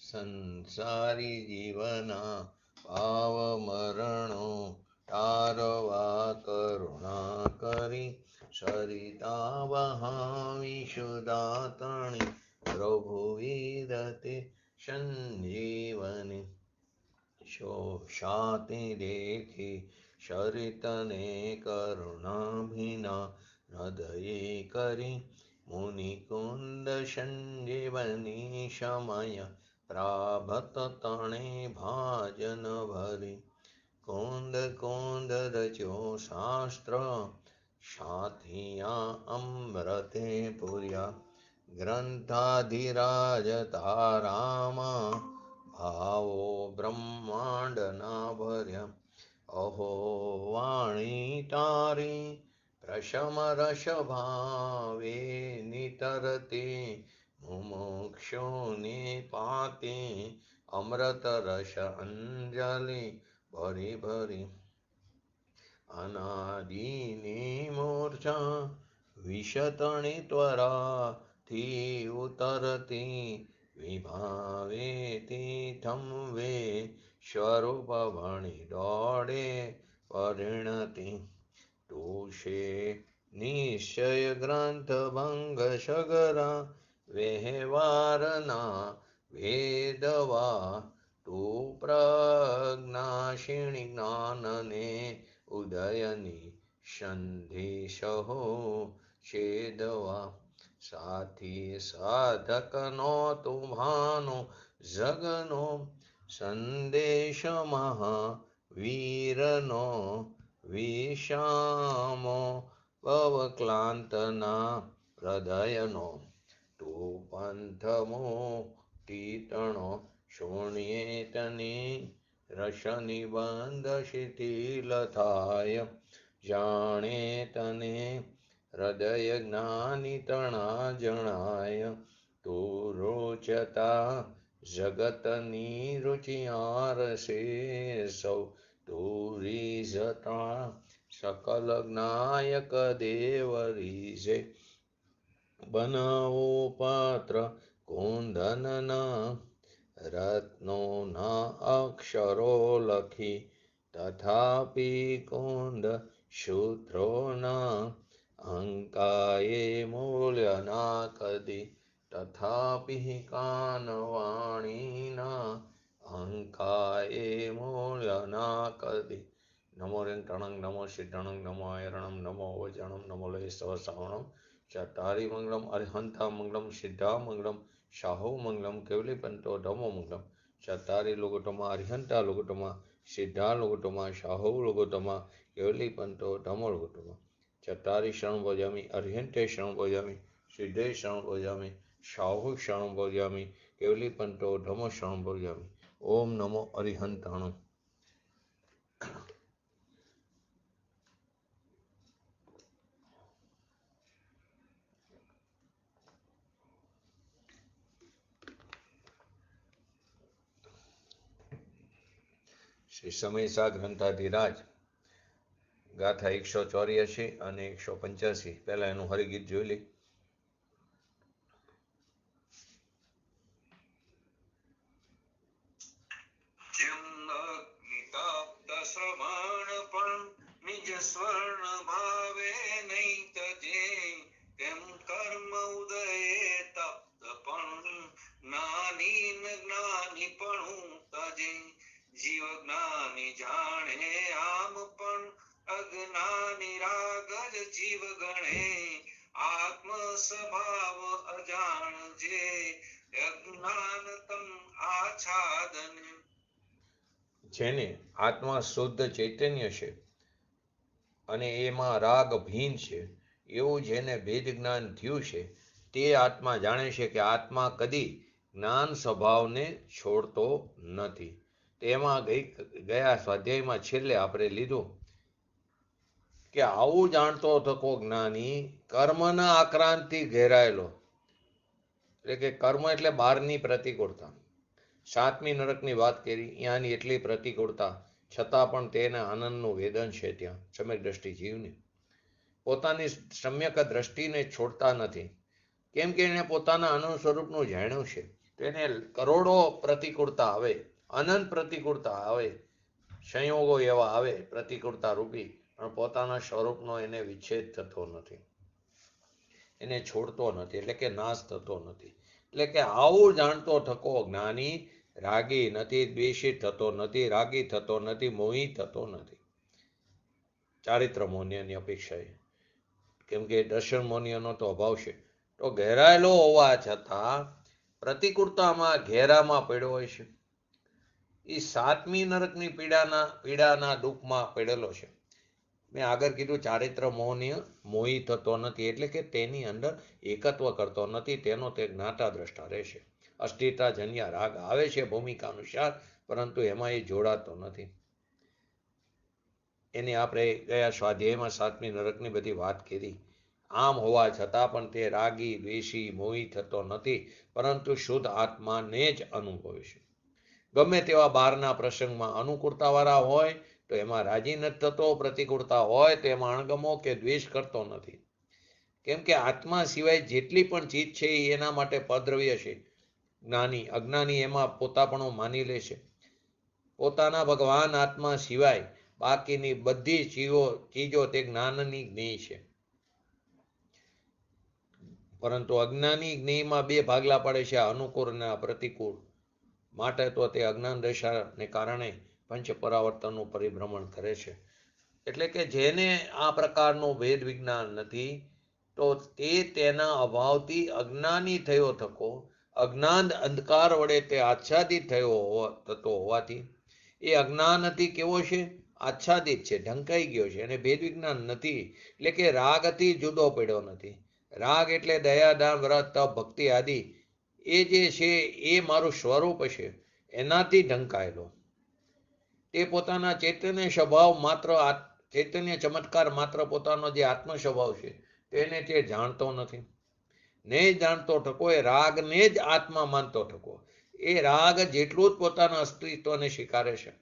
સંસારી જીવના ભાવ મરણો તારવા કરુણા કરી સરિતા વહાવી સુદાતણી પ્રભુ વિદતે સંજીવની શોષાતી દેખી સરિતને કરુણાભિના હૃદયે કરી મુનિકુંદ સંજીવની સમય પ્રાભત તણે ભાજન ભરી કુંદ કુંદ રચ્યો શાસ્ત્ર સાથિયા અમૃતે પૂર્યા ગ્રંથાધિરાજ તારામાં ભાવો બ્રહ્માંડના ભર્યા અહો વાણી તારી પ્રશમ રસ ભાવે નિતરતી મુમુક્ષુને પાતે અમૃત રસ અંજલિ ભરી ભરી અનાદિની મૂર્છા વિશતણી ત્વરાથી ઉતરતી વિભાવે તીથંવે સ્વરૂપ ભણી દોડે પરિણતિ તોષે નિશ્ચય ગ્રંથ ભંગ સગરા વ્યવહારના ભેદવા તું પ્રજ્ઞાશીણી જ્ઞાનને ઉદયની સંધિશો છેદવા સાથી સાધકનો તુમ્હાનો જગનો સંદેશ મહાવીરનો વિષામો ભવક્લાંતના હૃદયનો તું પંથમો તીતણો શૂન્યેતની રસ નિબંધ શિથિલ થાય જાણે તને હૃદય જ્ઞાની તણા જણાય તું રોચતા જગતની રુચિયાર સે સૌ તું રીઝતા સકલ જ્ઞાયક દેવ રીઝે બનાવો પાત્ર કુંદનના રત્નોના અક્ષરો લખી તથાપી કુંદ સૂત્રોના અંકાએ મૂલ્યના કદી તથાપી કાનવાણીના અંકાએ મૂલ્યના કદી નમો રેંકણં નમો સિદ્ધણં નમો આયરણં નમો વજણં નમો લય સવસાવણં ચતારી મંગલમ અરિહંતા મંગલમ સિદ્ધા મંગલમ શાહો મંગલમ કેવલી પંતો ધમો મંગલમ ચતારી લોકોટમાં અરિહંતા લોકોટમાં સિદ્ધા લોકોટમાં શાહો લોકોટમાં કેવલી પંતો ધમો લોકોટમાં ચતારી શરણ ભોજામી અરિહંતે શરણ ભોજામી સિદ્ધે શરણ ભોજામી શાહુ શરણ ભોજામી કેવલી પંતો ધમો શરણ ભોજામી ઓમ નમો અરિહંતાણં શ્રી સમયસા ગ્રંથાધિરાજ ગાથા 184 અને 185 પહેલા એનું હરિગીત જોઈ લઈ. નિજ સ્વર્ણ ભાવે નહીં તજે તેમ કર્મ ઉદયે તપ્ત પણ જ્ઞાની જ્ઞાની પણ તજે જીવ જ્ઞાની જાણે આમ પણ અજ્ઞાની રાગ જ જીવ ગણે આત્મ સ્વભાવ અજાણ જે અજ્ઞાન તમ આચ્છાદન. જેને આત્મા શુદ્ધ ચૈતન્ય છે અને એમાં રાગ ભીન છે એવું જેને ભેદ જ્ઞાન થયું છે તે આત્મા જાણે છે કે આત્મા કદી જ્ઞાન સ્વભાવને છોડતો નથી. તેમાં ગયા સ્વાધ્યાયમાં છેલ્લે આપણે લીધું કે આવું જાણતો થકો જ્ઞાની કર્મના આક્રાંતથી ઘેરાયેલો, એટલે કે કર્મ એટલે બહારની પ્રતિકૂળતા. 7મી નરકની વાત કરી, અહીંયાની એટલી પ્રતિકૂળતા છતાં પણ તેને આનંદનું વેદન છે. ત્યાં સમ્યક દ્રષ્ટિ જીવને પોતાની સમ્યક દ્રષ્ટિને છોડતા નથી, કેમ કે એને પોતાના આનંદ સ્વરૂપનું જાણ્યું છે. તો એને કરોડો પ્રતિકૂળતા આવે, અનંત પ્રતિકૂળતા આવે, સંયોગો એવા આવે પ્રતિકૂળતા રૂપી, પણ પોતાના સ્વરૂપનો એને વિચ્છેદ થતો નથી, એને છોડતો નથી, એટલે કે નાશ થતો નથી. એટલે કે આવું જાણતો થકો જ્ઞાની રાગી નથી, દ્વેષિત થતો નથી, રાગી થતો નથી, મોહિત થતો નથી ચારિત્ર મૌન્યની અપેક્ષાએ. કેમ કે દર્શન મૌન્યનો તો અભાવ છે. તો ઘેરાયેલો હોવા છતાં પ્રતિકૂળતામાં ઘેરામાં પડ્યો હોય છે. એ સાતમી નરકની પીડાના દુઃખમાં પડેલો છે. મેં આગળ કીધું ચારિત્ર મૌન્ય મોહી થતો નથી, એટલે કે તેની અંદર એકત્વ કરતો નથી, તેનો તે જ્ઞાતા દ્રષ્ટા રહેશે. અષ્ટિતા જન્ય રાગ આવે છે ભૂમિકા અનુસાર, પરંતુ એમાં એ જોડાતો નથી. એની આપણે ગયા સ્વાધ્યાયમાં સાતમી નરકની બધી વાત કરી. આમ હોવા છતાં પણ તે રાગી દ્વેષી મોહી થતો નથી, પરંતુ શુદ્ધ આત્માને જ અનુભવે છે. ગમે તેવા બહારના પ્રસંગમાં અનુકૂળતાવાળા હોય તો એમાં રાજી નથી થતો, પ્રતિકૂળતા હોય તો એમાં અણગમો કે દ્વેષ કરતો નથી. કેમ કે આત્મા સિવાય જેટલી પણ ચીજ છે એ એના માટે પદ્રવ્ય છે. જ્ઞાની અજ્ઞાની એમાં પોતાપણું માની લે છે. પોતાના ભગવાન આત્મા સિવાય બાકીની બધી ચીજો તે જ્ઞાનની જ્ઞેય છે. પરંતુ અજ્ઞાની જ્ઞેયમાં બે ભાગલા પડે છે, અનુકૂળ અને પ્રતિકૂળ. માટે તો તે અજ્ઞાન દશાને કારણે પંચ પરાવર્તનનું પરિભ્રમણ કરે છે. એટલે કે જેને આ પ્રકારનું ભેદ વિજ્ઞાન નથી, તો તે તેના અભાવથી અજ્ઞાની થયો થકો, અજ્ઞાન અંધકાર વડે તે આચ્છાદિત થતો હોવાથી, એ અજ્ઞાનથી કેવો છે? આચ્છાદિત છે, ઢંકાઈ ગયો છે, અને ભેદ વિજ્ઞાન નથી. એટલે કે રાગથી જુદો પડ્યો નથી. રાગ એટલે દયા, દાન, વ્રત, તપ, ભક્તિ આદિ. એ જે છે એ મારું સ્વરૂપ છે, એનાથી ઢંકાયેલો. તે પોતાના ચૈતન્ય સ્વભાવ માત્ર, ચૈતન્ય ચમત્કાર માત્ર પોતાનો જે આત્મ સ્વભાવ છે તેને તે જાણતો નથી. ને જાણતો થકો એ રાગને જ આત્મા માનતો થકો. એ રાગ જેટલું જ પોતાના અસ્તિત્વને સ્વીકારે છે,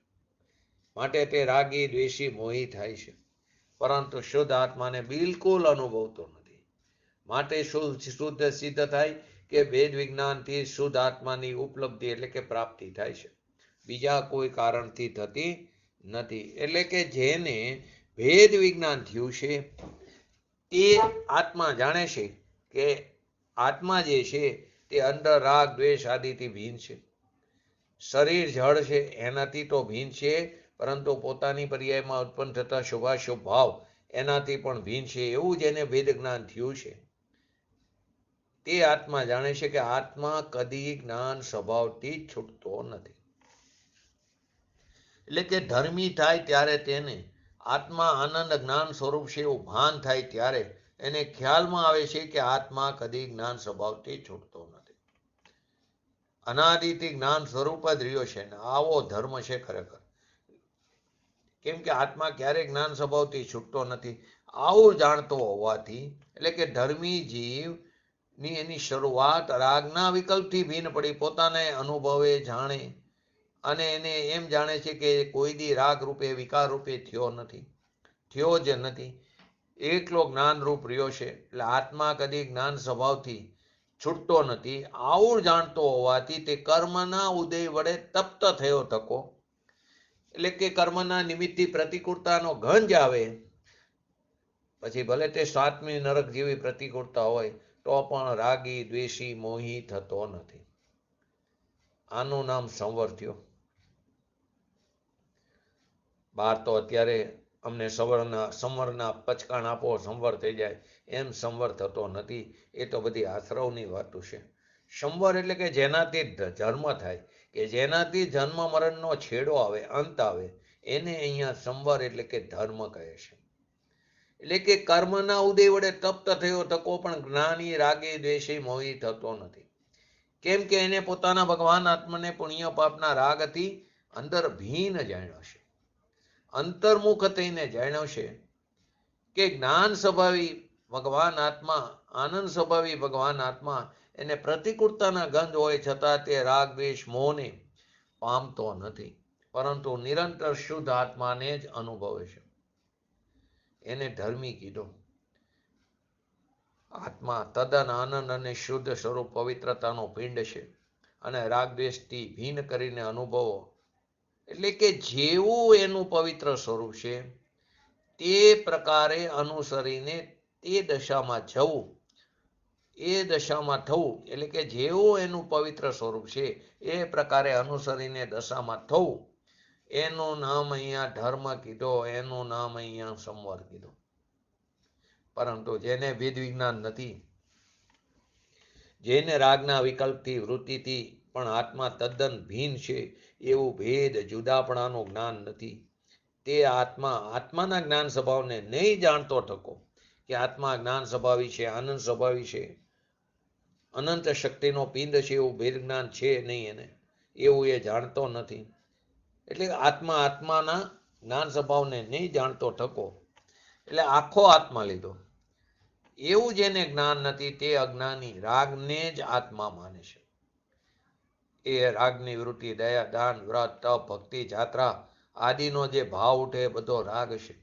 માટે તે રાગી દ્વેષી મોહી થાય છે. પરંતુ શુદ્ધ આત્માને બિલકુલ અનુભવતો નથી. માટે શુદ્ધ સિદ્ધ થાય કે ભેદ વિજ્ઞાનથી શુદ્ધ આત્માની ઉપલબ્ધિ એટલે કે પ્રાપ્તિ થાય છે, બીજા કોઈ કારણથી થતી નથી. એટલે કે જેને ભેદ વિજ્ઞાન થયું છે તે આત્મા જાણે છે કે આત્મા જે છે તે અંદર રાગ દ્વેષ આદિથી ભીન છે. શરીર જળ છે એનાથી તો ભીન છે, પરંતુ પોતાની પર્યાયમાં ઉત્પન્ન થતા શુભાશુભ ભાવ એનાથી પણ ભીન છે. એવું જેને ભેદ જ્ઞાન થયું છે તે આત્મા જાણે છે કે આત્મા કદી જ્ઞાન સ્વભાવથી છૂટતો નથી. એટલે કે ધર્મી થાય ત્યારે તેને આત્મા આનંદ જ્ઞાન સ્વરૂપ છે એવું ભાન થાય ત્યારે એને ખ્યાલમાં આવે છે કે આત્મા કદી જ્ઞાન સ્વભાવથી છૂટતો નથી. અનાદિથી જ્ઞાન સ્વરૂપ જ રહ્યો છે ને આવો ધર્મ છે ખરેખર. કેમ કે આત્મા ક્યારેય જ્ઞાન સ્વભાવથી છૂટતો નથી. આવું જાણતો હોવાથી, એટલે કે ધર્મી જીવ ની એની શરૂઆત રાગના વિકલ્પથી ભીન પડી, પોતાને અનુભવે જાણે, અને એને એમ જાણે છે કે કોઈ દી રાગ રૂપે વિકાર રૂપે થયો જ નથી, એકલો જ્ઞાન રૂપ રહ્યો છે. એટલે આત્મા કદી જ્ઞાન સ્વભાવથી છૂટતો નથી. આવું જાણતો હોવાથી તે કર્મના ઉદય વડે તપ્ત થયો થકો. એટલે કે કર્મના નિમિત્તથી પ્રતિકૂળતાનો ગંજ આવે, પછી ભલે તે સાતમી નરક જેવી પ્રતિકૂળતા હોય તો પણ રાગી દ્વેષી મોહી થતો નથી. આનું નામ સંવર થયો. બહાર તો અત્યારે અમને સંવરના પચકાણ આપો, સંવર થઈ જાય, એમ સંવર થતો નથી. એ તો બધી આશ્રવની વાતો છે. સંવર એટલે કે જેનાથી જન્મ થાય, કે જેનાથી જન્મ મરણનો છેડો આવે, અંત આવે, એને અહીંયા સંવર એટલે કે ધર્મ કહે છે. એટલે કે કર્મના ઉદય વડે તપ્ત થયો થકો પણ જ્ઞાની રાગી દ્વેષી મોહી થતો નથી. કેમ કે એને પોતાના ભગવાન આત્માને પુણ્ય પાપના રાગથી અંદર ભીન જાણ્યો છે, અંતર્મુખ થઈને જાણ્યો છે કે જ્ઞાન સ્વભાવી ભગવાન આત્મા, આનંદ સ્વભાવી ભગવાન આત્મા એને પ્રતિકૂળતાના ગંધ હોય છતાં તે રાગ દ્વેષ મોહને પામતો નથી, પરંતુ નિરંતર શુદ્ધ આત્માને જ અનુભવે છે. એને ધર્મી કીધો. આત્મા તદ્દન આનંદ અને શુદ્ધ સ્વરૂપ પવિત્રતાનો પિંડ છે. અને રાગદ્વેષથી ભિન્ન કરીને અનુભવો. એટલે કે જેવું એનું પવિત્ર સ્વરૂપ છે તે પ્રકારે અનુસરીને તે દશામાં જવું, એ દશામાં થવું. એટલે કે જેવું એનું પવિત્ર સ્વરૂપ છે એ પ્રકારે અનુસરીને દશામાં થવું, એનું નામ અહીંયા ધર્મ કીધો, એનું નામ અહીંયા સંવર કીધો. પરંતુ જેને વેદ વિજ્ઞાન નથી, જેને રાગના વિકલ્પથી વૃત્તિથી પણ આત્મા તદ્દન ભિન્ન છે એવું ભેદ જુદાપણાનું જ્ઞાન નથી, તે આત્માના જ્ઞાન સ્વભાવને નહીં જાણતો થકો કે આત્મા જ્ઞાન સ્વભાવી છે, આનંદ સ્વભાવી છે, અનંત શક્તિનો પિંડ છે, એવું ભેદ જ્ઞાન છે નહીં એને, એવું એ જાણતો નથી. એટલે આત્માના જ્ઞાન સ્વભાવને નહીં જાણતો થકો, એટલે આખો આત્મા લીધો. એવું જેને જ્ઞાન નથી તે અજ્ઞાની રાગને જ આત્મા માને છે. એ રાગની વૃત્તિ, દયા, દાન, વ્રત, તપ, ભક્તિ, જાત્રા આદિનો જે ભાવ ઉઠે એ બધો રાગ છે.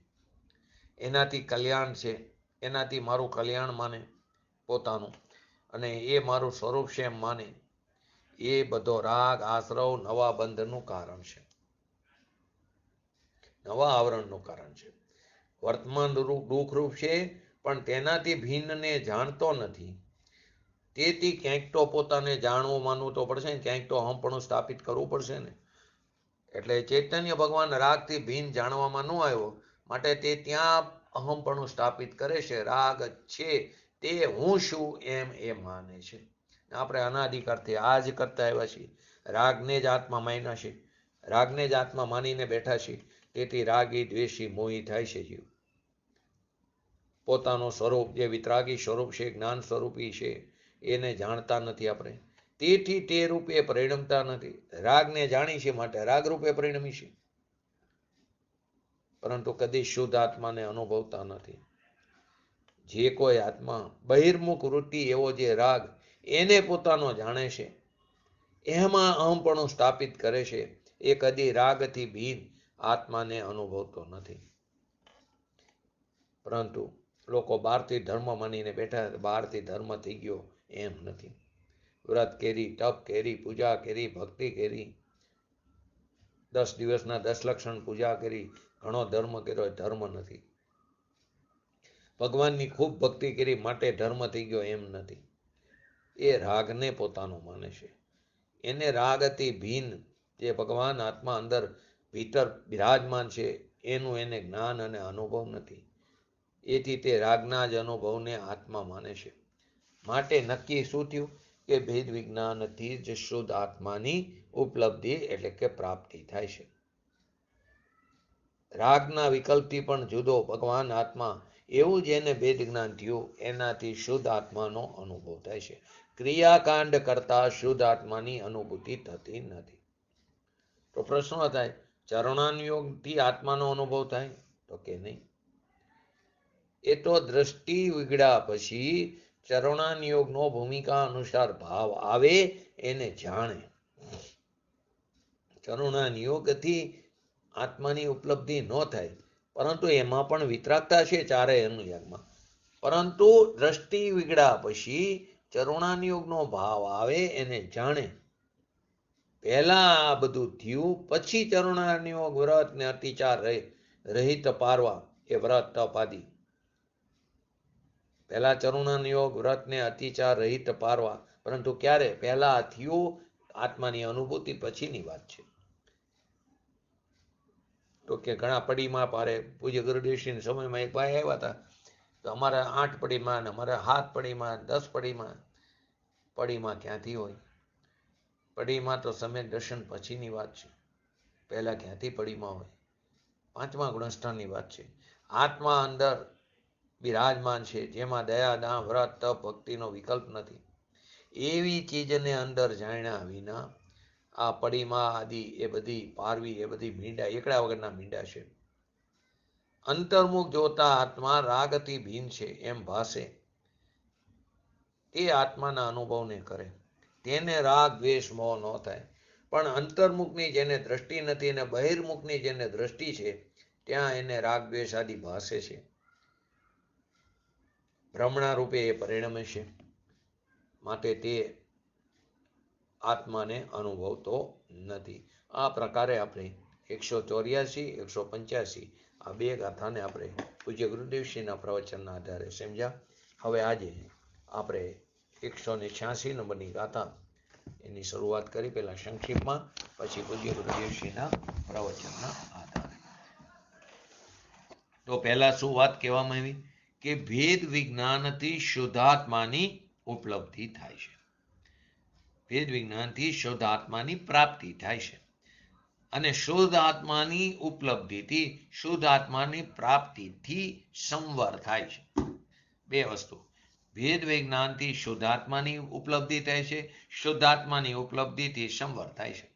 એનાથી કલ્યાણ છે, એનાથી મારું કલ્યાણ માને પોતાનું, અને એ મારું સ્વરૂપ છે એમ માને. એ બધો રાગ આશ્રવ નવા બંધનું કારણ છે, નવા આવરણનું કારણ છે. વર્તમાન દુઃખરૂપ છે, પણ તેનાથી ભિન્નને જાણતો નથી. તેથી ક્યાંક તો પોતાને જાણવું, માનવું તો પડશે ને, ક્યાંક તો અહમપણું સ્થાપિત કરવું પડશે ને. એટલે ચૈતન્ય ભગવાન રાગથી ભિન્ન જાણવામાં ન આવ્યો, માટે તે ત્યાં અહમપણું સ્થાપિત કરે છે. રાગ છે તે હું છું એમ એ માને છે. આપણે અનાદિકાળથી આ જ કરતા આવ્યા છીએ. રાગને જ આત્મા માન્યા છે, રાગને જ આત્મા માનીને બેઠા છીએ. તેથી રાગી, દ્વેષી, મોહી થાય છે જીવ. પોતાનું સ્વરૂપ જે વિતરાગી સ્વરૂપ છે, જ્ઞાન સ્વરૂપી છે, એને જાણતા નથી આપણે. તેથી તે રૂપે પરિણમતા નથી. રાગને જાણી છે માટે રાગ રૂપે પરિણમી છે, પરંતુ કદી શુદ્ધ આત્માને અનુભવતા નથી. જે કોઈ આત્મા બહિર્મુખ વૃત્તિ એવો જે રાગ એને પોતાનો જાણે છે, એમાં અહમપણું સ્થાપિત કરે છે, એ કદી રાગથી ભિન્ન આત્માને અનુભવતો નથી. પરંતુ લોકો બહારથી ધર્મ માનીને બેઠા, બહારથી ધર્મ થઈ ગયો એમ નથી. વ્રત કેરી, તપ કેરી, પૂજા કેરી, ભક્તિ કેરી, 10 દિવસના 10 લક્ષણ પૂજા કરી, ઘણો ધર્મ કર્યો, ધર્મ નથી. ભગવાનની ખૂબ ભક્તિ કરી માટે ધર્મ થઈ ગયો એમ નથી. એ રાગને પોતાનો માને છે. એને રાગથી ભિન્ન જે ભગવાન આત્મા અંદર ભીતર બિરાજમાન છે એનું એને જ્ઞાન અને અનુભવ નથી. એથી તે રાગના જ અનુભવને આત્મા માને છે. માટે નક્કી શું થયું કે ભેદ વિજ્ઞાનથી જ શુદ્ધ આત્માની ઉપલબ્ધિ એટલે કે પ્રાપ્તિ થાય છે. રાગના વિકલ્પથી પણ જુદો ભગવાન આત્મા એવું જેને ભેદ જ્ઞાન થયું એનાથી શુદ્ધ આત્માનો અનુભવ થાય છે. ક્રિયાકાંડ કરતા શુદ્ધ આત્માની અનુભૂતિ થતી નથી. તો પ્રશ્ન થાય, ચરણાનુયોગથી આત્માનો અનુભવ થાય? તો કે નહીં. એ તો દ્રષ્ટિ વિગડ્યા પછી ચરણાનુયોગનો ભૂમિકા અનુસાર ભાવ આવે એને જાણે. ચરણાનુયોગથી આત્માની ઉપલબ્ધિ ન થાય, પરંતુ એમાં પણ વિતરાગતા છે ચારેય અનુયોગમાં. પરંતુ દ્રષ્ટિ વિગડ્યા પછી ચરણાનુયોગનો ભાવ આવે એને જાણે. પહેલા આ બધું થયું, પછી ચરણાનુયોગ, વ્રત ને અતિચાર રહિત પારવા એ વ્રત તપ આદિ. પહેલા ચરણાનુયોગ, વ્રત ને અતિચાર રહિત પારવા, પરંતુ ક્યારે? પહેલા થયું આત્માની અનુભૂતિ પછીની વાત છે. તો કે ઘણા પડીમાં પારે. પૂજ્ય ગુરુદેવશ્રીના સમયમાં એક ભાઈ આવ્યા હતા, તો અમારે 8 પડીમાં, અમારે 7 પડીમાં, 10 પડીમાં. પડીમાં ક્યાંથી હોય? પડીમાં તો સમ્યક દર્શન પછીની વાત છે, પહેલા ક્યાંથી પડીમાં હોય? 5મા ગુણસ્થાનની વાત છે. આત્મા અંદર બિરાજમાન છે, જેમાં દયા, દાન, વ્રત, તપ, ભક્તિનો વિકલ્પ નથી. એવી ચીજને અંદર જાણ્યા વિના આ પડીમાં આદિ એ બધી પારવી, એ બધી મીંડા, એકડા વગરના મીંડા છે. અંતર્મુખ જોતા આત્મા રાગથી ભિન્ન છે એમ ભાસે, તે આત્માના અનુભવને કરે. તેને રાગ, દ્વેષ, મોહ ન થાય. પણ અંતર્મુખની જેને દ્રષ્ટિ નથી અને બહિર્મુખની જેને દ્રષ્ટિ છે, ત્યાં એને રાગ, દ્વેષ આદિ ભાસે છે. ભ્રમણા રૂપે એ પરિણમે છે. માટે તે આત્માને અનુભવતો નથી. આ પ્રકારે આપણે 184, 185 આ બે ગાથાને આપણે પૂજ્ય ગુરુદેવશ્રીના પ્રવચનના આધારે સમજ્યા. હવે આજે આપણે 186 નંબરની ગાથા એની શરૂઆત કરી, પહેલા સંક્ષિપ્તમાં, પછી પૂજ્ય ગુરુદેવશ્રીના પ્રવચનના આધારે. તો પહેલા શું વાત કહેવામાં આવી કે ભેદ વિજ્ઞાનથી શુદ્ધાત્માની ઉપલબ્ધિ થાય છે. ભેદ વિજ્ઞાનથી શુદ્ધ આત્માની પ્રાપ્તિ થાય છે અને શુદ્ધ આત્માની ઉપલબ્ધિથી શુદ્ધ આત્માની પ્રાપ્તિથી સંવર થાય છે. બે વસ્તુ, ભેદ વિજ્ઞાનથી શુદ્ધ આત્માની ઉપલબ્ધિ થાય છે, શુદ્ધ આત્માની ઉપલબ્ધિથી સંવર થાય છે.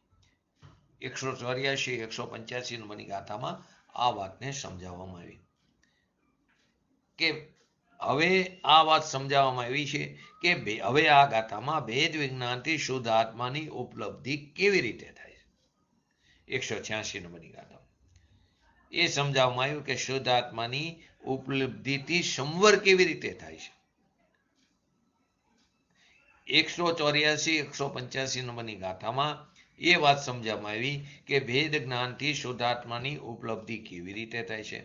184, 185 નંબરની ગાથામાં આ વાતને સમજાવવામાં આવી કે હવે આ વાત સમજાવવામાં આવી છે કે હવે આ ગાથામાં ભેદ વિજ્ઞાનથી શુદ્ધ આત્માની ઉપલબ્ધિ કેવી રીતે થાય છે. 186 નંબરની ગાથા એ સમજાવવામાં આવ્યું કે શુદ્ધ આત્માની ઉપલબ્ધિથી સંવર કેવી રીતે થાય છે. 184, 185 નંબરની ગાથામાં એ વાત સમજાવવામાં આવી કે ભેદ જ્ઞાનથી શુદ્ધ આત્માની ઉપલબ્ધિ કેવી રીતે થાય છે.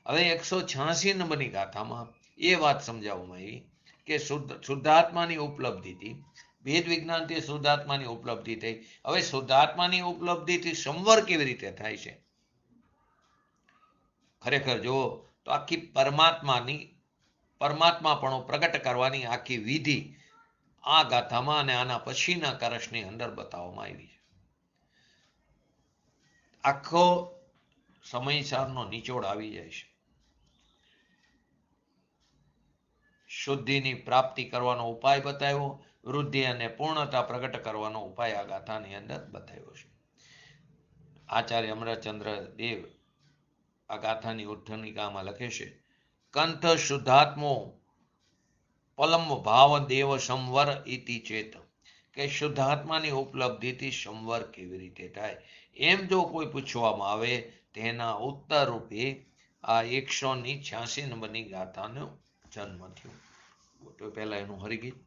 હવે 186 નંબરની ગાથામાં એ વાત સમજાવવામાં આવી કે શુદ્ધાત્માની ઉપલબ્ધિથી ભેદ વિજ્ઞાનથી શુદ્ધાત્માની ઉપલબ્ધિ થઈ. હવે શુદ્ધાત્માની ઉપલબ્ધિથી સંવર કેવી રીતે થાય છે. ખરેખર જો તો આખી પરમાત્માપણો પ્રગટ કરવાની આખી વિધિ આ ગાથામાં અને આના પછીના કળશની અંદર બતાવવામાં આવી છે. આખો સમયસારનો નિચોડ આવી જાય છે. શુદ્ધિની પ્રાપ્તિ કરવાનો ઉપાય બતાવ્યો, વૃદ્ધિ અને પૂર્ણતા પ્રગટ કરવાનો ઉપાય આ ગાથાની અંદર બતાવ્યો છે. આચાર્ય અમરચંદ્ર દેવ આ ગાથાની ઉદ્ધરણિકામાં લખે છે, કંથ શુદ્ધાત્મો પલમ ભાવ દેવ સંવર ઇતિ ચેત, કે શુદ્ધાત્માની ઉપલબ્ધિથી સંવર કેવી રીતે થાય એમ જો કોઈ પૂછવામાં આવે તેના ઉત્તર રૂપે આ 186 નંબરની ગાથાનો જન્મ થયો. તો પહેલા એનું હરિગીત.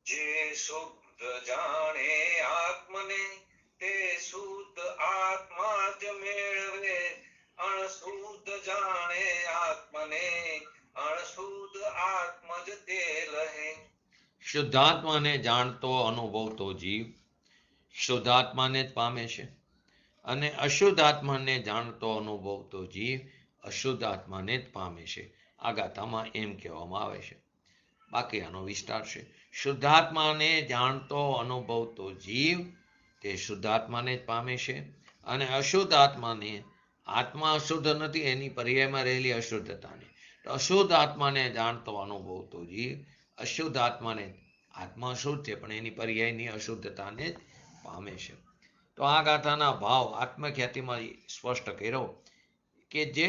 જે શુદ્ધ જાણે આત્મને તે શુદ્ધ આત્મા જ મેળવે, અણશુદ્ધ જાણે આત્મને અણશુદ્ધ આત્મ જ તે લહે. શુદ્ધાત્માને જાણતો અનુભવતો જીવ શુદ્ધાત્માને જ પામે છે અને અશુદ્ધ આત્માને જાણતો અનુભવતો જીવ અશુદ્ધ આત્માને જ પામે છે. આ ગાથામાં એમ કહેવામાં આવે છે. બાકી આનો વિસ્તાર છે. શુદ્ધાત્માને જાણતો અનુભવતો જીવ તે શુદ્ધાત્માને જ પામે છે અને અશુદ્ધ આત્માને, આત્મા અશુદ્ધ નથી એની પર્યાયમાં રહેલી અશુદ્ધતાને, તો અશુદ્ધ આત્માને જાણતો અનુભવતો જીવ અશુદ્ધ આત્માને, આત્મા અશુદ્ધ છે પણ એની પર્યાયની અશુદ્ધતાને જ પામે છે. તો આ ગાથાના ભાવ આત્મખ્યાતિમાં સ્પષ્ટ કર્યો કે જે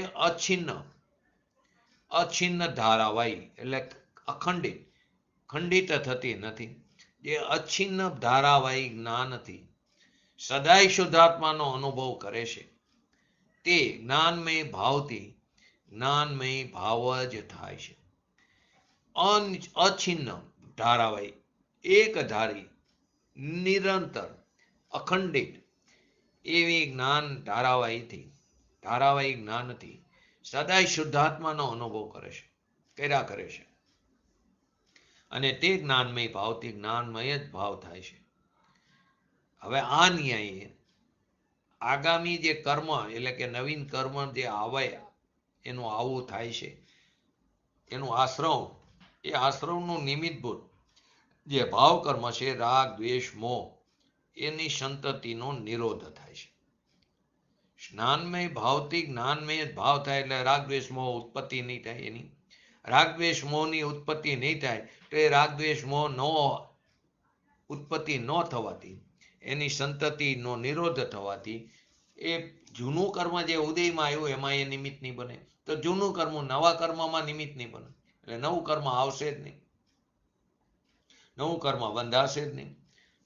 અછિન્ન ધારાવાહી એટલે અખંડિત, ખંડિત થતી નથી, જે અછિન્ન ધારાવાહી જ્ઞાનથી સદાય શુદ્ધાત્માનો અનુભવ કરે છે તે જ્ઞાનમય ભાવથી જ્ઞાનમય ભાવ જ થાય છે. અછિન્ન ધારાવાહી, એક ધારી, નિરંતર, અખંડિત એવી જ્ઞાન ધારાવાહી જ્ઞાનથી સદાય શુદ્ધાત્માનો અનુભવ કર્યા કરે છે અને તે જ્ઞાનમય ભાવથી જ્ઞાનમય જ ભાવ થાય છે. હવે આ ન્યાયે આગામી જે કર્મ એટલે કે નવીન કર્મ જે આવે એનું આવું થાય છે, એનું આશ્રવ, એ આશ્રવનું નિમિત્તભૂત જે ભાવ કર્મ છે રાગ દ્વેષ મોહ, એની સંતતિનો નિરોધ થાય છે. જ્ઞાનમય ભાવથી જ્ઞાનમય જ ભાવ થાય એટલે રાગ દ્વેષ મોહ ઉત્પત્તિ નહીં થાય. એની રાગ દ્વેષ મોહની ઉત્પત્તિ નહીં થાય તો એ રાગ દ્વેષ મોહ ઉત્પત્તિ ન થવાથી, એની સંતતિનો નિરોધ થવાથી એ જૂનું કર્મ જે ઉદયમાં આવ્યું એમાં એ નિમિત્ત નહીં બને, તો જૂનું કર્મ નવા કર્મમાં નિમિત્ત નહીં બને, એટલે નવું કર્મ આવશે જ નહીં, નવું કર્મ બંધાશે જ નહીં.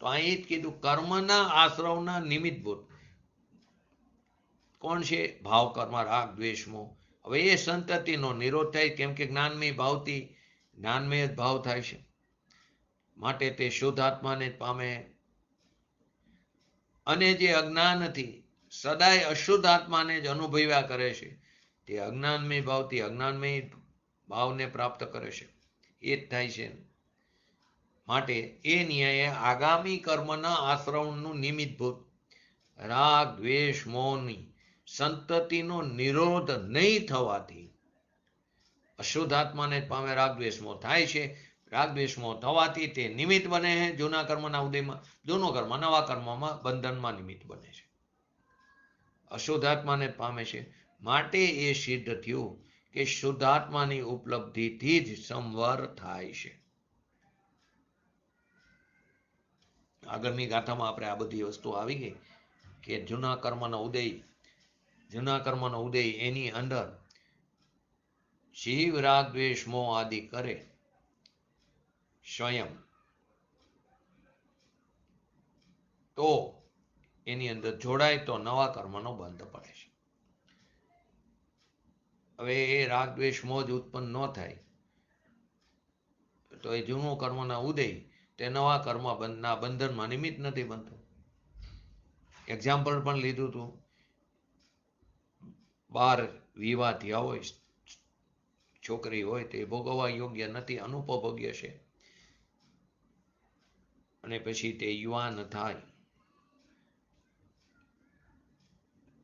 તો અહીં જ કીધું કર્મના આશ્રવના નિમિત્તભૂત કોણ છે? ભાવ કર્મ રાગ દ્વેષ મોહ. હવે એ સંતતિનો નિરોધ થાય કેમ કે જ્ઞાનમય ભાવથી જ્ઞાનમય જ ભાવ થાય છે, માટે તે શુદ્ધ આત્માને જ પામે. અને જે અજ્ઞાનથી સદાય અશુદ્ધ આત્માને જ અનુભવ્યા કરે છે, તે અજ્ઞાનમય ભાવથી અજ્ઞાનમય ભાવને પ્રાપ્ત કરે છે. એ જ થાય છે. માટે એ ન્યાયે આગામી કર્મના આશ્રવણનું નિમિત્તભૂત રાગ દ્વેષ મોહની સંતતિનો નિરોધ નહીં થવાથી અશુદ્ધ આત્માને જ પામે રાગ દ્વેષ મોહ થાય છે. રાગ દ્વેષ મોહ થવાથી તે નિમિત્ત બને છે જૂના કર્મના ઉદયમાં, જૂનો કર્મ નવા કર્મમાં બંધનમાં નિમિત્ત બને છે. અશુદ્ધ આત્માને જ પામે છે. માટે એ સિદ્ધ થયું કે શુદ્ધ આત્માની ઉપલબ્ધિથી જ સંવર થાય છે. આગળની ગાથામાં આપણે આ બધી વસ્તુ આવી ગઈ કે જૂના કર્મનો ઉદય એની અંદર જીવ રાગ દ્વેષ મોહ આદિ કરે સ્વયં, તો એની અંદર જોડાય તો નવા કર્મનો બંધ પડે છે. હવે એ રાગ દ્વેષ મોહ જ ઉત્પન્ન ન થાય તો એ જૂનો કર્મના ઉદય તે નવા કર્મ બંધના બંધનમાં નિમિત્ત નથી બનતું. એક્ઝામ્પલ પણ લીધું હતું, બાર વિવાહ થયા હોય, છોકરી હોય તે ભોગવવા યોગ્ય નથી, અનુપભોગ્ય છે, અને પછી તે યુવાન થાય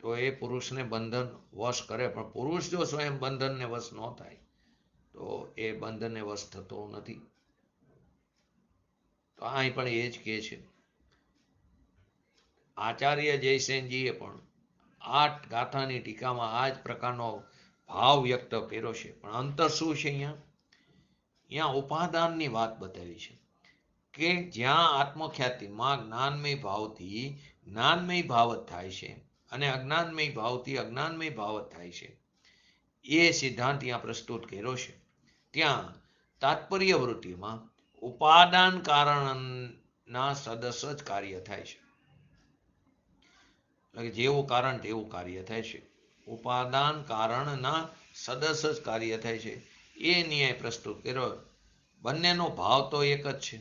તો એ પુરુષને બંધન વશ કરે, પણ પુરુષ જો સ્વયં બંધનને વશ ન થાય તો એ બંધનને વશ થતો નથી. તો અહીં પણ એ જ કહે છે. આચાર્ય જયસેનજીએ પણ આ ગાથાની ટીકામાં આ જ પ્રકારનો ભાવ વ્યક્ત કર્યો છે. પણ અંતર શું છે? અહીંયા ઉપાદાનની વાત બતાવી છે કે જ્યાં આત્મખ્યાતિમાં જ્ઞાનમય ભાવથી જ્ઞાનમય ભાવ જ થાય છે અને અજ્ઞાનમય ભાવથી અજ્ઞાનમય ભાવ જ થાય છે, એ સિદ્ધાંત ત્યાં પ્રસ્તુત કર્યો છે. ત્યાં તાત્પર્ય વૃત્તિમાં ઉપાદાન કારણના સદસ જ કાર્ય થાય છે. જેવું કારણ તેવું કાર્ય થાય છે. ઉપાદાન કારણના સદસ જ કાર્ય થાય છે. એ ન્યાય પ્રસ્તુત કર્યો. બંનેનો ભાવ તો એક જ છે,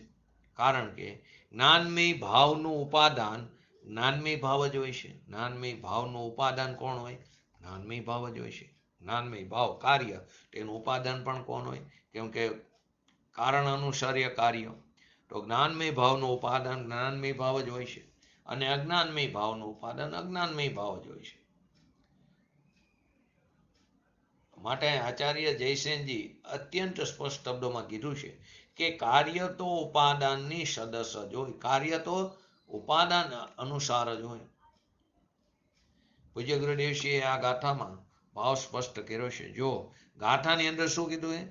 કારણ કે જ્ઞાનમય ભાવનું ઉપાદાન જ્ઞાનમય ભાવ જ હોય છે. જ્ઞાનમય ભાવનું ઉપાદાન કોણ હોય? જ્ઞાનમય ભાવ જ હોય છે. જ્ઞાનમય ભાવ કાર્ય, તેનું ઉપાદાન પણ કોણ હોય? કેમ કે કારણ અનુસાર્ય કાર્ય, તો જ્ઞાનમય ભાવનું ઉપાદાન જ્ઞાનમય ભાવ જ હોય છે અને અજ્ઞાનમય ભાવનું ઉપાદાન અજ્ઞાનમય ભાવ જ હોય છે. માટે આચાર્ય જયસેનજી અત્યંત સ્પષ્ટ શબ્દોમાં કીધું છે કે કાર્ય તો ઉપાદાનની સદસ જ હોય, કાર્ય તો ઉપાદાન અનુસાર જ હોય. પૂજ્ય ગુરુદેવશ્રીએ આ ગાથામાં ભાવ સ્પષ્ટ કર્યો છે. જો ગાથાની અંદર શું કીધું?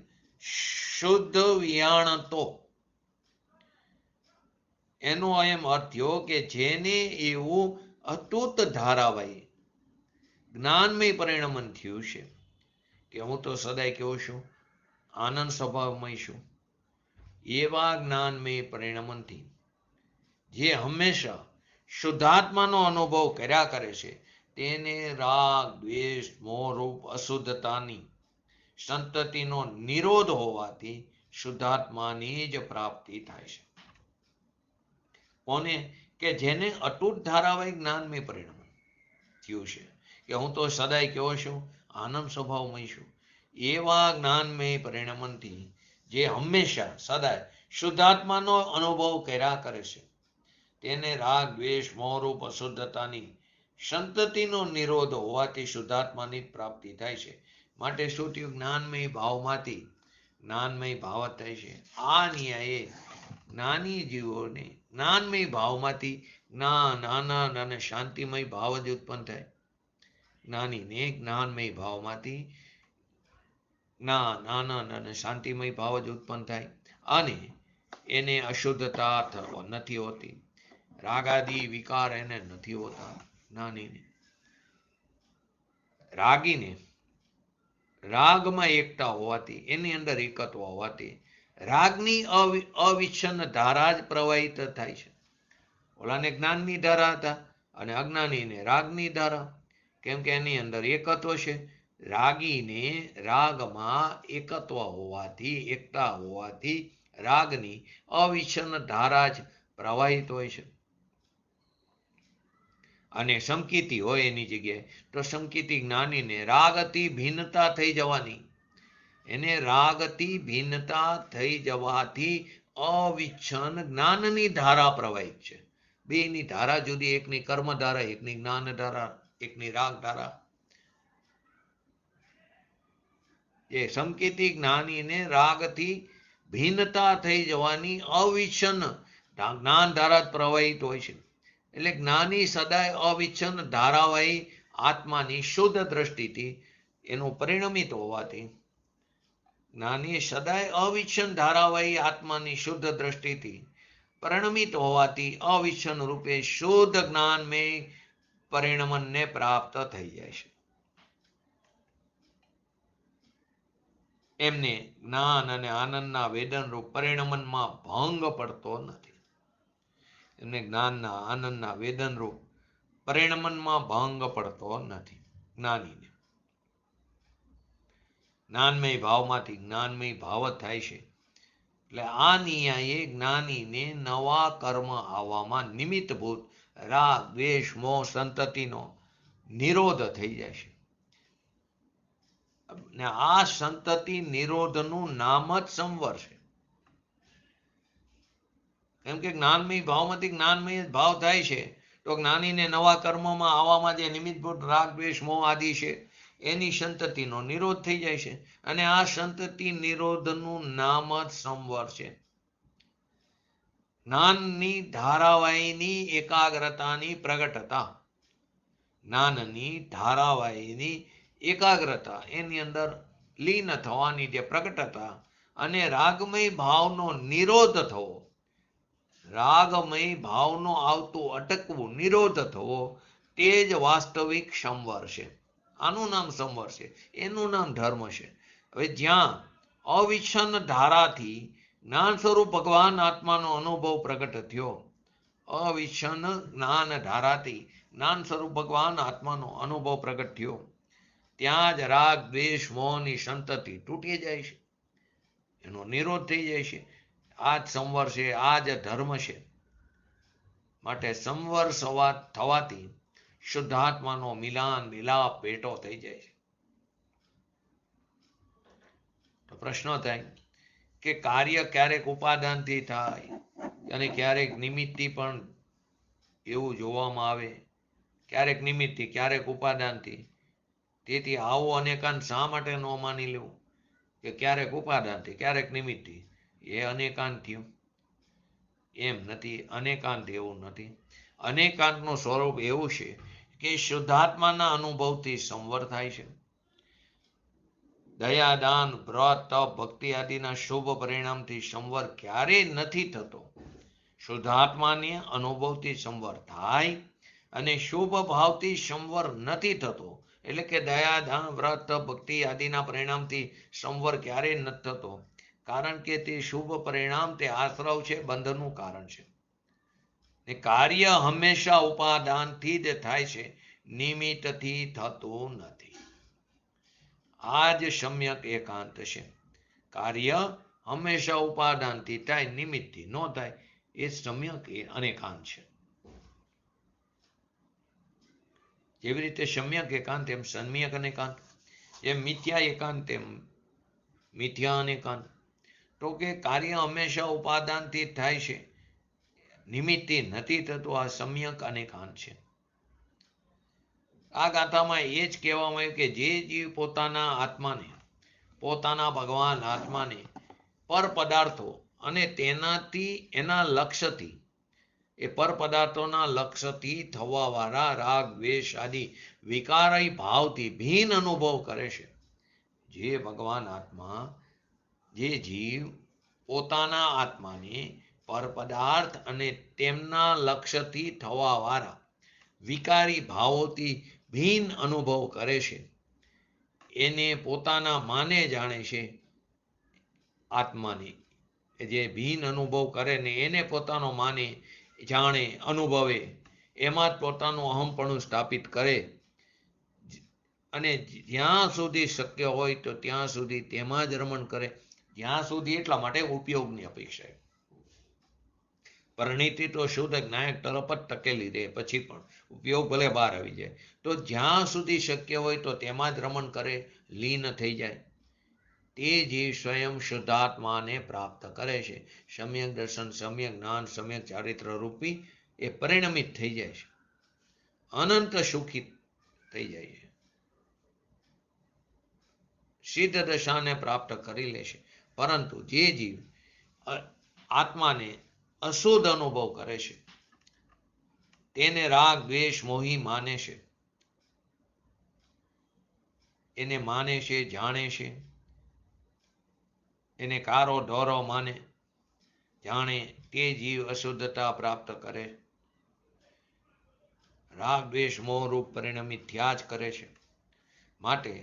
શુદ્ધ વિયાણ તો એનો એમ અર્થ થયો કે જેને એવું અતૂટ ધારાવાહી જ્ઞાનમય પરિણમન થયું છે કે હું તો સદાય કેવો છું? આનંદ સ્વભાવમય છું. એવા જ્ઞાનમય પરિણમનથી જે હંમેશા શુદ્ધાત્માનો અનુભવ કર્યા કરે છે, તેને રાગ દ્વેષ મોહરૂપ અશુદ્ધતાની સંતતિનો નિરોધ હોવાથી શુદ્ધાત્માની જ પ્રાપ્તિ થાય છે. કોને? કે જેને અતૂટ ધારાવાહી જ્ઞાનમય પરિણમન થયું છે કે હું તો સદાય કેવો છું? આનંદ સ્વભાવમય છું. એવા જ્ઞાનમય પરિણમનથી જે હંમેશા સદાય શુદ્ધાત્માનો અનુભવ કર્યા કરે છે, તેને રાગ દ્વેષ મોહરૂપ અશુદ્ધતાની સંતતિનો નિરોધ હોવાથી શુદ્ધાત્માની પ્રાપ્તિ થાય છે. માટે શું થયું? જ્ઞાનમય ભાવમાંથી જ્ઞાનમય ભાવ થાય છે. આ ન્યાયે જ્ઞાની જીવોને જ્ઞાનમય ભાવમાંથી જ્ઞાન આનંદ અને શાંતિમય ભાવ જ ઉત્પન્ન થાય. જ્ઞાનીને જ્ઞાનમય ભાવમાંથી જ્ઞાન આનંદ અને શાંતિમય ભાવ જ ઉત્પન્ન થાય અને એને અશુદ્ધતા નથી હોતી, રાગાદી વિકાર એને નથી હોતા. જ્ઞાનીને રાગીને રાગમાં એકતા હોવાથી, એની અંદર એકત્વ હોવાથી રાગની અવિચ્છિન્ન ધારા જ પ્રવાહિત થાય છે. ઓલાને જ્ઞાનની ધારા હતા અને અજ્ઞાનીને રાગની ધારા, કેમ કે એની અંદર એકત્વ છે. રાગીને રાગમાં એકતા હોવાથી રાગની અવિચ્છિન્ન ધારા જ પ્રવાહિત હોય છે. અને સંકિતી હોય એની જગ્યાએ તો સંકિતી જ્ઞાનીને રાગથી ભિન્નતા થઈ જવાની, એને રાગથી ભિન્નતા થઈ જવાથી અવિચ્છિન્ન જ્ઞાનની ધારા પ્રવાહિત છે. બેની ધારા જુદી, એકની કર્મ ધારા, એકની જ્ઞાન ધારા, એકની રાગ ધારા. એ સંકેતી જ્ઞાનીને રાગથી ભિન્નતા થઈ જવાની અવિચ્છિન્ન જ્ઞાન ધારા પ્રવાહિત હોય છે. એટલે જ્ઞાની સદાય અવિચ્છિન્ન ધારાવાહી આત્માની શુદ્ધ દ્રષ્ટિથી એનું પરિણમિત હોવાથી, જ્ઞાની સદાય અવિચ્છિન્ન ધારાવાહી આત્માની શુદ્ધ દ્રષ્ટિથી પરિણમિત હોવાથી અવિચ્છિન્ન રૂપે શુદ્ધ જ્ઞાનમય પરિણમનને પ્રાપ્ત થઈ જાય છે. એમને જ્ઞાન અને આનંદના વેદનરૂપ પરિણમનમાં ભંગ પડતો નથી. એમને જ્ઞાનના આનંદના વેદનરૂપ પરિણમનમાં ભંગ પડતો નથી. જ્ઞાનીને જ્ઞાનમય ભાવમાંથી જ્ઞાનમય ભાવ થાય છે. એટલે આ ન્યાયે જ્ઞાનીને નવા કર્મ આવવામાં નિમિત્તભૂત રાગ, દ્વેષ, મોહ, સંતતિનો નિરોધ થઈ જાય છે. ને આ સંતતિ નિરોધનું નામ જ સંવર છે. કેમ કે જ્ઞાનમય ભાવમાંથી જ્ઞાનમય ભાવ થાય છે તો જ્ઞાનીને નવા કર્મમાં આવવામાં જે નિમિત્તભૂત રાગ, દ્વેષ, મોહ આદિ છે એની સંતતિનો નિરોધ થઈ જાય છે. અને આ સંતતિ નિરોધનું નામ જ સંવર છે. જ્ઞાનની ધારાવાહીની એકાગ્રતાની પ્રગટતા, જ્ઞાનની ધારાવાહીની એકાગ્રતા, એની અંદર લીન થવાની જે પ્રગટતા અને રાગમય ભાવનો નિરોધ થવો, રાગમય ભાવનો આવતો અટકવું, નિરોધ થવો, તે જ વાસ્તવિક સંવર છે. આનું નામ સંવર છે, એનું નામ ધર્મ છે. હવે જ્યાં અવિચ્છિન્ન ધારાથી જ્ઞાન સ્વરૂપ ભગવાન આત્માનો અનુભવ પ્રગટ થયો, અવિચ્છિન્ન જ્ઞાન ધારાથી જ્ઞાન સ્વરૂપ ભગવાન આત્માનો અનુભવ પ્રગટ થયો, ત્યાં જ રાગ, દ્વેષ, મોહની સંતતિ તૂટી જાય છે, એનો નિરોધ થઈ જાય છે. આ જ સંવર છે, આ જ ધર્મ છે. માટે સંવર થવાથી શુદ્ધાત્માનો મિલાન મિલાપ ભેટો થઈ જાય છે. તો પ્રશ્ન થાય કે કાર્ય ક્યારેક ઉપાદાનથી થાય અને ક્યારેક નિમિત્તથી પણ એવું જોવામાં આવે, ક્યારેક નિમિત્તથી, ક્યારેક ઉપાદાનથી. તેથી આવું અનેકાંત શા માટે ન માની લેવું કે ક્યારેક ઉપાદાનથી, ક્યારેક નિમિત્તથી? એ અનેકાંત થયું? એમ નથી. અનેકાંત એવું નથી. અનેકાંતનું સ્વરૂપ એવું છે કે શુદ્ધાત્માના અનુભવથી સંવર થાય છે. દયા, દાન, વ્રત, તપ, ભક્તિ આદિના શુભ પરિણામથી સંવર ક્યારેય નથી થતો. શુદ્ધાત્માને અનુભવથી સંવર થાય અને શુભ ભાવથી સંવર નથી થતો. એટલે કે દયા, દાન, વ્રત, તપ, ભક્તિ આદિના પરિણામથી સંવર ક્યારેય નથી થતો. કારણ કે તે શુભ પરિણામ તે આશ્રવ છે, બંધનું કારણ છે. ને કાર્ય હંમેશા ઉપાદાનથી જ થાય છે, નિમિત્તથી થતું નથી. આ જ સમ્યક એકાંત છે. કાર્ય હંમેશા ઉપાદાનથી થાય, નિમિત્તથી ન થાય. એ સમ્યક અનેકાંત છે. જેવી રીતે સમ્યક એકાંત એમ સમ્યક અનેકાંત, એમ મિથ્યા એકાંત એમ મિથ્યા અનેકાંત. તો કે કાર્ય હંમેશા ઉપાદાનથી થાય છે, નિમિત્તથી નથી થતું. આ સમ્યક અનેકાંત છે. આ ગાથામાં એ જ કહેવામાં આવ્યું કે જે જીવ પોતાના આત્માને, પોતાના ભગવાન આત્માને પર પદાર્થો અને તેનાથી એના લક્ષ્યથી, એ પર પદાર્થોના લક્ષ્યથી થવા વાળા રાગ, દ્વેષ આદિ વિકારી ભાવથી ભિન્ન અનુભવ કરે છે. જે ભગવાન આત્મા, જે જીવ પોતાના આત્માને પર પદાર્થ અને તેમના લક્ષ્યથી થવા વાળા વિકારી ભાવોથી ભિન્ન અનુભવ કરે છે, એને પોતાના માને જાણે છે. આત્માને જે ભિન્ન અનુભવ કરે ને એને પોતાનો માને, જાણે, અનુભવે, એમાં જ પોતાનું અહમપણું સ્થાપિત કરે અને જ્યાં સુધી શક્ય હોય તો ત્યાં સુધી તેમાં જ રમણ કરે. જ્યાં સુધી એટલા માટે ઉપયોગની અપેક્ષા. પરિણીતિ તો શુદ્ધ જ્ઞાયક તરફ જ ટકેલી રહે, પછી પણ ઉપયોગ ભલે બહાર આવી જાય. તો જ્યાં સુધી શક્ય હોય તો તેમાં જ રમણ કરે, લીન થઈ જાય. તે જીવ સ્વયં શુદ્ધાત્માને પ્રાપ્ત કરે છે. સમ્યક દર્શન, સમ્યક જ્ઞાન, સમ્યક ચારિત્ર રૂપી એ પરિણમિત થઈ જાય છે, અનંત સુખી થઈ જાય છે, સિદ્ધ દશાને પ્રાપ્ત કરી લે છે. પરંતુ જે જીવ આત્માને અશુદ્ધ અનુભવ કરે છે, તેને રાગ, દ્વેષ, મોહી માને છે. એને માને છે, જાણે છે, એને કારો ઢોરો માને, જાણે, તે જીવ અશુદ્ધતા પ્રાપ્ત કરે, રાગ, દ્વેષ, મોહ રૂપ પરિણમિત થયા જ કરે છે. માટે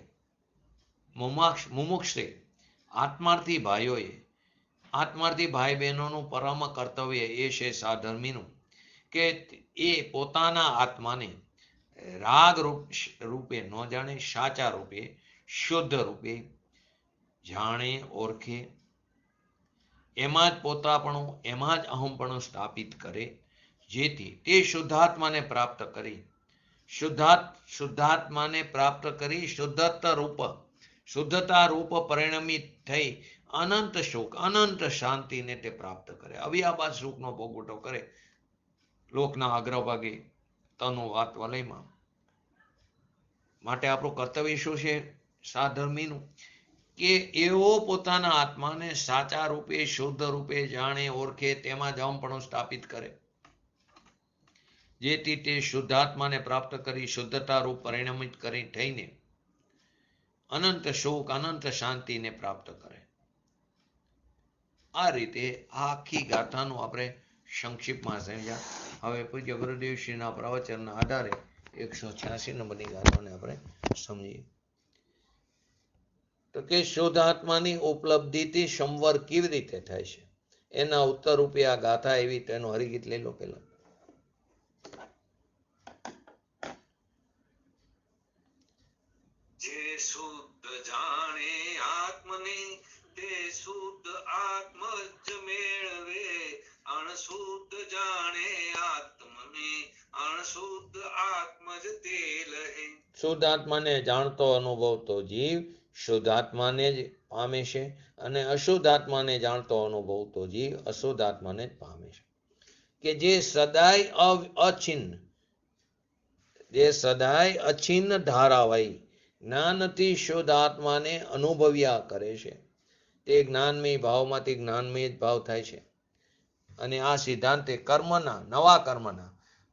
મુમુક્ષે આત્માર્થી ભાઈ બહેનોનું પરમ કર્તવ્ય એ છે સાધર્મીનું, કે એ પોતાના આત્માને રાગ રૂપે ન જાણે, સાચા રૂપે, શુદ્ધ રૂપે જાણે, ઓળખે, એમાં જ પોતાપણું, એમાં જ અહમપણું સ્થાપિત કરે, જેથી તે શુદ્ધાત્માને પ્રાપ્ત કરી શુદ્ધતા રૂપ પરિણમિત થઈ અનંત સુખ, અનંત શાંતિને તે પ્રાપ્ત કરે. અવ્યાબાદ સુખનો ભોગવટો કરે લોકના અગ્રભાગે તનુ વાત વલયમાં. માટે આપણું કર્તવ્ય શું છે સાધર્મીનું? કે એવો પોતાના આત્માને સાચા રૂપે, શુદ્ધ રૂપે જાણે, ઓળખે, તેમાં જ અહમપણું સ્થાપિત કરે, જેથી તે શુદ્ધાત્માને પ્રાપ્ત કરી શુદ્ધતા રૂપ પરિણમિત કરી થઈને અનંત સુખ, અનંત શાંતિને પ્રાપ્ત કરે. આ રીતે આખી ગાથાનું આપણે સંક્ષિપ્તમાં સમજ્યા. હવે પૂજ્ય ગુરુદેવશ્રીના પ્રવચનના આધારે 186 નંબરની ગાથાને આપણે સમજીએ. તો કે શુદ્ધાત્માની ઉપલબ્ધિથી સંવર કેવી રીતે થાય છે, એના ઉત્તર રૂપે આ ગાથા એવી. તેનું હરિગીત લઈ લો પેલા. જે શુદ્ધ જાણે આત્મને તે શુદ્ધ આત્મ જ મેળવે, અણશુદ્ધ જાણે આત્મને અણશુદ્ધ આત્મ જ તે લહે. શુદ્ધ આત્માને જાણતો અનુભવતો જીવ શુદ્ધ આત્માને જ પામે છે, અને અશુદ્ધ આત્માને જાણતો અનુભવતો જીવ અશુદ્ધ આત્માને જ પામે છે. કે જે સદાય અછિન્ન ધારાવાહી જ્ઞાનથી શુદ્ધ આત્માને અનુભવ્યા કરે છે, તે જ્ઞાનમય ભાવમાંથી જ્ઞાનમય જ ભાવ થાય છે. અને આ સિદ્ધાંતે નવા કર્મના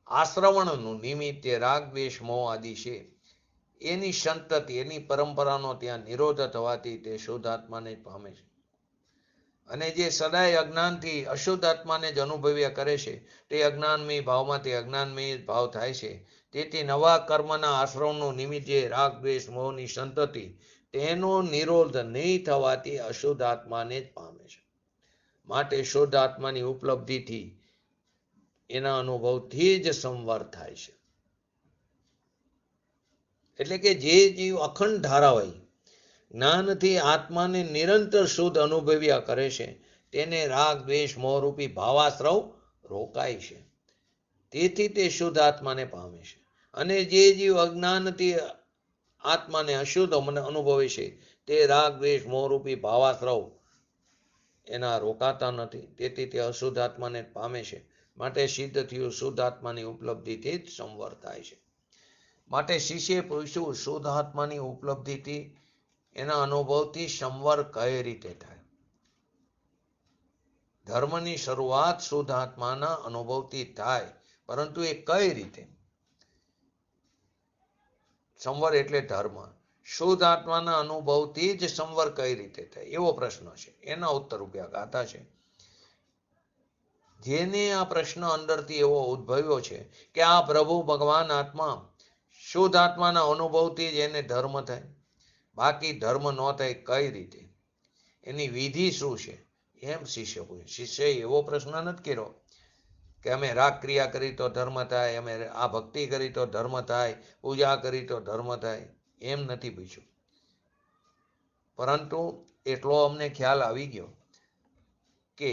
આશ્રવણનું નિમિત્તે રાગ, દ્વેષ, મોહ આદિ છે એની સંતતિ, એની પરંપરાનો ત્યાં નિરોધ થવાથી તે શુદ્ધ આત્માને જ પામે છે. અને જે સદાય અજ્ઞાનથી અશુદ્ધ આત્માને જ અનુભવ્યા કરે છે, તે અજ્ઞાનમય ભાવમાંથી અજ્ઞાનમય જ ભાવ થાય છે. તેથી નવા કર્મના આશ્રવનું નિમિત્ત જે રાગ, દ્વેષ, મોહની સંતતિ, તેનો નિરોધ નહીં થવાથી અશુદ્ધ આત્માને જ પામે છે. માટે શુદ્ધ આત્માની ઉપલબ્ધિથી, એના અનુભવથી જ સંવર થાય છે. એટલે કે જે જીવ અખંડ ધારાવાહી જ્ઞાનથી આત્માને નિરંતર શુદ્ધ અનુભવ્યા કરે છે, તેને રાગ, દ્વેષ, મોહરૂપી ભાવાશ્રવ રોકાય છે. તેથી તે શુદ્ધ આત્માને પામે છે. અને જે જીવ અજ્ઞાનથી આત્માને અશુદ્ધ અનુભવે છે, તે રાગ, દ્વેષ, મોહરૂપી ભાવાશ્રવ એના રોકાતા નથી. તેથી તે અશુદ્ધ આત્માને પામે છે. માટે સિદ્ધ થયું શુદ્ધ આત્માની ઉપલબ્ધિથી જ સંવર થાય છે. માટે શિષ્યે પૂછ્યું, શુદ્ધ આત્માની ઉપલબ્ધિથી, એના અનુભવથી સંવર કઈ રીતે થાય? ધર્મની શરૂઆત શુદ્ધ આત્માના અનુભવથી થાય, પરંતુ એ કઈ રીતે? સંવર એટલે ધર્મ. શુદ્ધ આત્માના અનુભવથી જ સંવર કઈ રીતે થાય, એવો પ્રશ્ન છે. એના ઉત્તર રૂપે આ ગાથા છે. જેને આ પ્રશ્ન અંદરથી એવો ઉદ્ભવ્યો છે કે આ પ્રભુ ભગવાન આત્મા શુદ્ધ આત્માના અનુભવથી જ એને ધર્મ થાય, બાકી ધર્મ ન થાય કઈ રીતે? એની વિધિ શું છે? એમ શિષ્ય પૂછે. શિષ્યએ એવો પ્રશ્ન નથી કર્યો કે અમે રાગ ક્રિયા કરી તો ધર્મ થાય, અમે આ ભક્તિ કરી તો ધર્મ થાય, પૂજા કરી તો ધર્મ થાય. એમ નથી પૂછ્યું, પરંતુ એટલો અમને ખ્યાલ આવી ગયો કે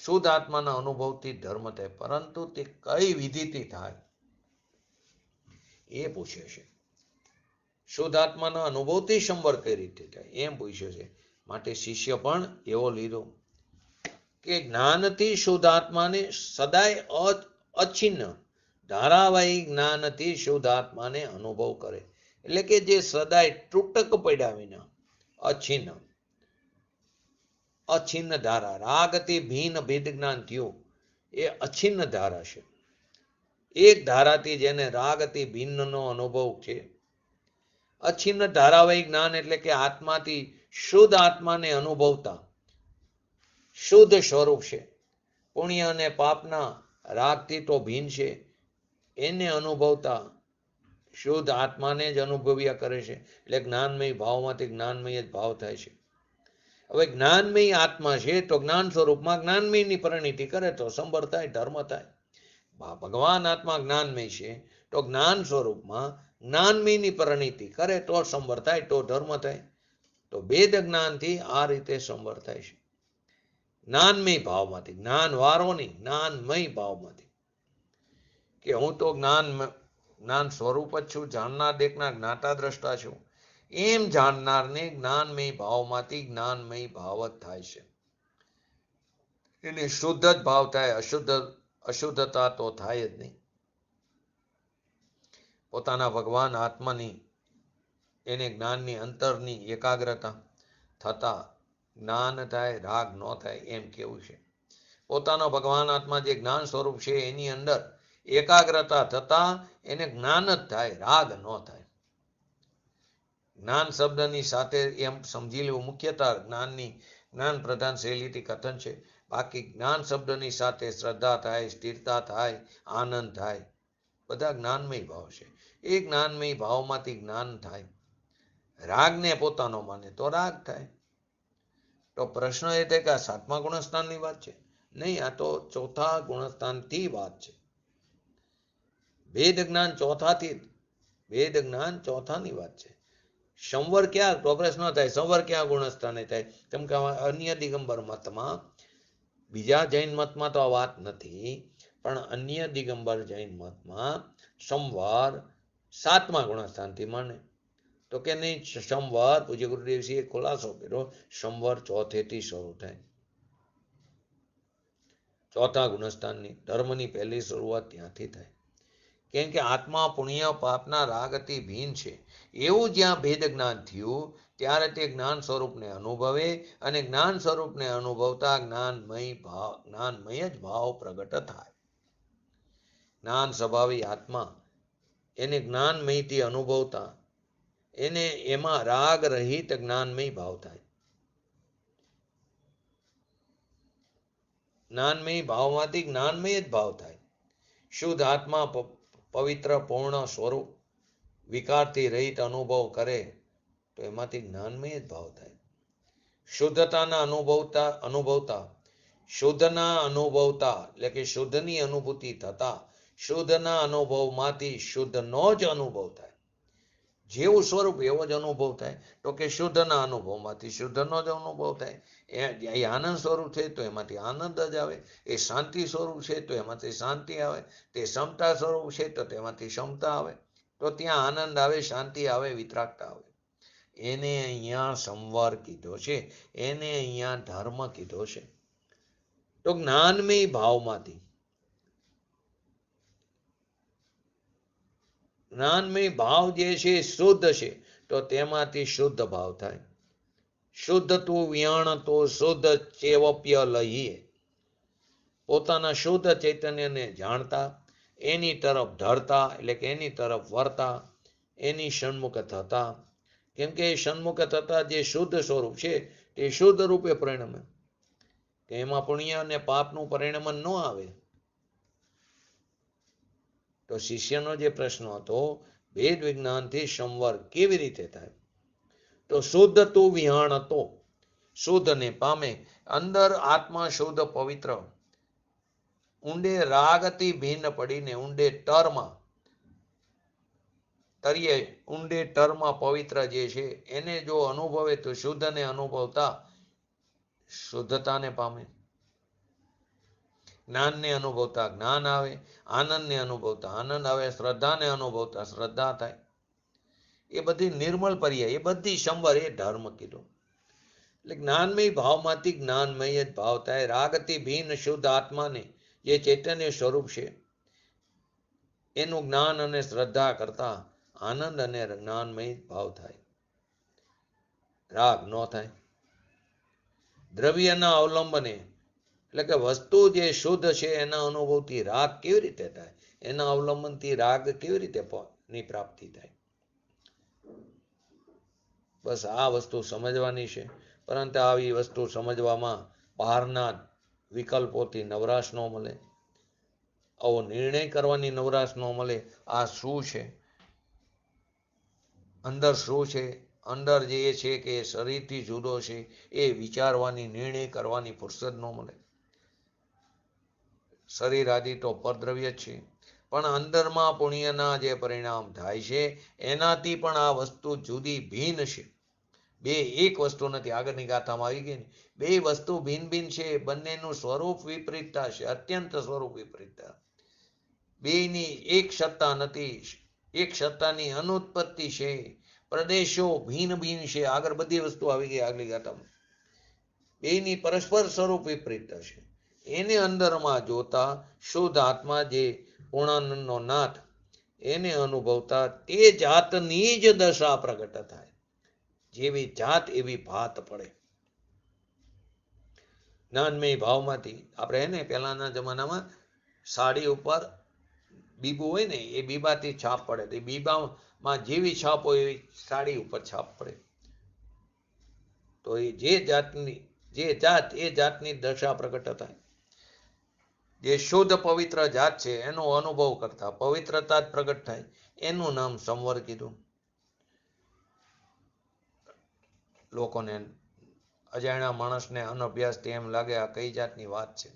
શુદ્ધ આત્માના અનુભવથી ધર્મ થાય, પરંતુ તે કઈ વિધિથી થાય એ પૂછે છે. શુદ્ધ આત્માના અનુભવથી સંવર કઈ રીતે થાય એમ પૂછ્યું છે. માટે શિષ્ય પણ એવો લીધો કે જ્ઞાનથી શુદ્ધ આત્માને સદાય અછિન્ન ધારાવાહી જ્ઞાનથી શુદ્ધ આત્માને અનુભવ કરે. એટલે કે જે સદાય તૂટક પડ્યા વિના અછિન્ન ધારા, રાગથી ભિન્ન ભેદ જ્ઞાન થયું એ અછિન્ન ધારા છે. એક ધારાથી જેને રાગથી ભિન્નનો અનુભવ છે. અછિન્ન ધારાવાહી જ્ઞાન એટલે કે આત્માથી શુદ્ધ આત્માને અનુભવતા શુદ્ધ સ્વરૂપ છે. પુણ્ય અને પાપના રાગથી તો ભિન્ન છે. એને અનુભવતા શુદ્ધ આત્માને જ અનુભવ્યા કરે છે. એટલે જ્ઞાનમય ભાવમાંથી જ્ઞાનમય જ ભાવ થાય છે. હવે જ્ઞાનમય આત્મા છે તો જ્ઞાન સ્વરૂપમાં જ્ઞાનમયની પરિણીતિ કરે તો સંવર થાય, ધર્મ થાય. ભગવાન આત્મા જ્ઞાનમય છે તો જ્ઞાન સ્વરૂપમાં જ્ઞાનમયની પરિણીતિ કરે તો સંવર થાય, તો ધર્મ થાય. તો ભેદ જ્ઞાનથી આ રીતે સંવર થાય છે. જ્ઞાનમય ભાવમાંથી, જ્ઞાન વારો નહીં, જ્ઞાનમય ભાવમાંથી. કે હું તો જ્ઞાન સ્વરૂપ જ છું, જાણનાર દેખનાર જ્ઞાતા દ્રષ્ટા છું. એમ જાણનારને જ્ઞાનમય ભાવમાંથી જ્ઞાનમય ભાવ જ થાય છે. એને શુદ્ધ જ ભાવ થાય, અશુદ્ધતા તો થાય જ નહીં. પોતાના ભગવાન આત્માની એને જ્ઞાનની અંતરની એકાગ્રતા થતા જ્ઞાન થાય, રાગ ન થાય એમ કેવું છે. પોતાનો ભગવાન આત્મા જે જ્ઞાન સ્વરૂપ છે એની અંદર એકાગ્રતા થતા એને જ્ઞાન જ થાય, રાગ ન થાય. જ્ઞાન શબ્દની સાથે એમ સમજી લેવું, મુખ્યતઃ જ્ઞાન પ્રધાન શૈલીથી કથન છે. બાકી જ્ઞાન શબ્દની સાથે શ્રદ્ધા થાય, સ્થિરતા થાય, આનંદ થાય, બધા જ્ઞાનમય ભાવ છે. એ જ્ઞાનમય ભાવમાંથી જ્ઞાન થાય. રાગને પોતાનો માને તો રાગ થાય. તો પ્રશ્ન એ થાય કે આ 7મા ગુણસ્થાનની વાત છે? નહીં, આ તો 4થા ગુણસ્થાનથી વાત છે. ભેદ જ્ઞાન ચોથાની વાત છે. સંવર ક્યાં? તો પ્રશ્ન થાય સંવર ક્યાં ગુણસ્થાને થાય? કેમ કે અન્ય દિગંબર મતમાં, બીજા જૈન મતમાં તો આ વાત નથી, પણ અન્ય દિગંબર જૈન મતમાં સંવર 7મા ગુણસ્થાનથી માને. તો કે નહીં, સંવર પૂજ્ય ગુરુદેવસિંહે ખુલાસો કર્યો, સંવર 4થેથી શરૂ થાય. 4થા ગુણસ્થાનની ધર્મની પહેલી શરૂઆત ત્યાંથી થાય. કેમ કે આત્મા પુણ્ય પાપના રાગથી ભિન્ન છે. એવું જ્યાં ભેદ જ્ઞાન થયું ત્યારે તે જ્ઞાન સ્વરૂપને અનુભવે, અને જ્ઞાન સ્વરૂપને અનુભવતા જ્ઞાનમય જ ભાવ પ્રગટ થાય. જ્ઞાન સ્વભાવી આત્મા એને જ્ઞાનમયથી અનુભવતા એને એમાં રાગ રહિત જ્ઞાનમય ભાવ થાય. જ્ઞાનમય ભાવમાંથી જ્ઞાનમય જ ભાવ થાય. શુદ્ધ આત્મા પવિત્ર પૂર્ણ સ્વરૂપ વિકારથી રહિત અનુભવ કરે તો એમાંથી જ્ઞાનમય જ ભાવ થાય. શુદ્ધતાના અનુભવતા શુદ્ધના અનુભવતા એટલે કે શુદ્ધની અનુભૂતિ થતા શુદ્ધના અનુભવમાંથી શુદ્ધનો જ અનુભવ થાય. જેવું સ્વરૂપ એવો જ અનુભવ થાય. તો કે શુદ્ધના અનુભવમાંથી શુદ્ધનો જ અનુભવ થાય. એ આનંદ સ્વરૂપ છે તો એમાંથી આનંદ જ આવે. એ શાંતિ સ્વરૂપ છે તો એમાંથી શાંતિ આવે. તે ક્ષમતા સ્વરૂપ છે તો તેમાંથી ક્ષમતા આવે. તો ત્યાં આનંદ આવે, શાંતિ આવે, વિતરાગતા આવે. એને અહીંયા સંવર કીધો છે, એને અહીંયા ધર્મ કીધો છે. તો જ્ઞાનમય ભાવમાંથી, જ્ઞાનમય ભાવ જે છે શુદ્ધ છે તો તેમાંથી શુદ્ધ ભાવ થાય. શુદ્ધ તું વિયાણ તો શુદ્ધ ચેવપ્ય લહીએ. પોતાના શુદ્ધ ચૈતન્યને જાણતા, એની તરફ ધરતા એટલે કે એની તરફ વરતા, એની સન્મુખ થતા. કેમ કે એ સન્મુખ થતા જે શુદ્ધ સ્વરૂપ છે તે શુદ્ધ રૂપે પરિણમે. કે એમાં પુણ્ય અને પાપનું પરિણમન ન આવે. તો શિષ્યનો જે પ્રશ્ન હતો, ભેદ વિજ્ઞાનથી સંવર કેવી રીતે થાય? તો શુદ્ધ તું વિહાણ હતો, શુદ્ધને પામે. અંદર આત્મા શુદ્ધ પવિત્ર ઊંડે રાગથી ભિન્ન પડીને ઊંડે તરીએ ઊંડે તરમાં પવિત્ર જે છે એને જો અનુભવે તો શુદ્ધને અનુભવતા શુદ્ધતાને પામે, જ્ઞાનને અનુભવતા જ્ઞાન આવે, આનંદને અનુભવતા આનંદ આવે, શ્રદ્ધાને અનુભવતા શ્રદ્ધા થાય. એ બધી નિર્મળ પર્યાય, એ બધી સંવર, એ ધર્મ કીધો. એટલે જ્ઞાનમય ભાવમાંથી જ્ઞાનમય જ ભાવ થાય. રાગથી ભિન્ન શુદ્ધ આત્માને જે ચૈતન્ય સ્વરૂપ છે એનું જ્ઞાન અને શ્રદ્ધા કરતા આનંદ અને જ્ઞાનમય ભાવ થાય, રાગ ન થાય. દ્રવ્યના અવલંબને એટલે કે વસ્તુ જે શુદ્ધ છે એના અનુભવથી રાગ કેવી રીતે થાય, એના અવલંબનથી રાગ કેવી રીતે ની પ્રાપ્તિ થાય. બસ આ વસ્તુ સમજવાની છે. પરંતુ આવી વસ્તુ સમજવામાં બહારના વિકલ્પોથી નવરાશ ન મળે, આવો નિર્ણય કરવાની નવરાશ ન મળે. આ શું છે, અંદર શું છે, અંદર જે છે કે શરીરથી જુદો છે એ વિચારવાની નિર્ણય કરવાની ફુરસદ ન મળે. શરીર આદિ તો પરદ્રવ્ય છે, પણ અંદરમાં પુણ્યના જે પરિણામ થાય છે એનાથી પણ આ વસ્તુ જુદી ભિન્ન છે. બે એક વસ્તુ નથી. આગળની ગાથામાં આવી ગઈ ને, બે વસ્તુ ભિન્ન ભિન્ન છે. બંનેનું સ્વરૂપ વિપરીતતા છે, અત્યંત સ્વરૂપ વિપરીતતા. બેની એક સત્તા નથી, એક સત્તાની અનુત્પત્તિ છે. પ્રદેશો ભિન્ન ભિન્ન છે. આગળ બધી વસ્તુ આવી ગઈ આગલી ગાથામાં. બેની પરસ્પર સ્વરૂપ વિપરીતતા છે. એને અંદરમાં જોતા શુદ્ધ આત્મા જે પૂર્ણાનંદનો નાથ એને અનુભવતા તે જાતની જ દશા પ્રગટ થાય. જેવી જાત એવી ભાત પડે. જ્ઞાનમય ભાવમાંથી આપણે એને પહેલાના જમાનામાં સાડી ઉપર બીબું હોય ને, એ બીબાથી છાપ પડે. તે બીબામાં જેવી છાપ હોય એવી સાડી ઉપર છાપ પડે. તો એ જે જાત એ જાતની દશા પ્રગટ થાય. જે શુદ્ધ પવિત્ર જાત છે એનો અનુભવ કરતા પવિત્રતા જ પ્રગટ થાય. એનું નામ સંવર કીધું. લોકોને અજાણ્યા માણસને અનભ્યાસથી એમ લાગે આ કઈ જાતની વાત છે,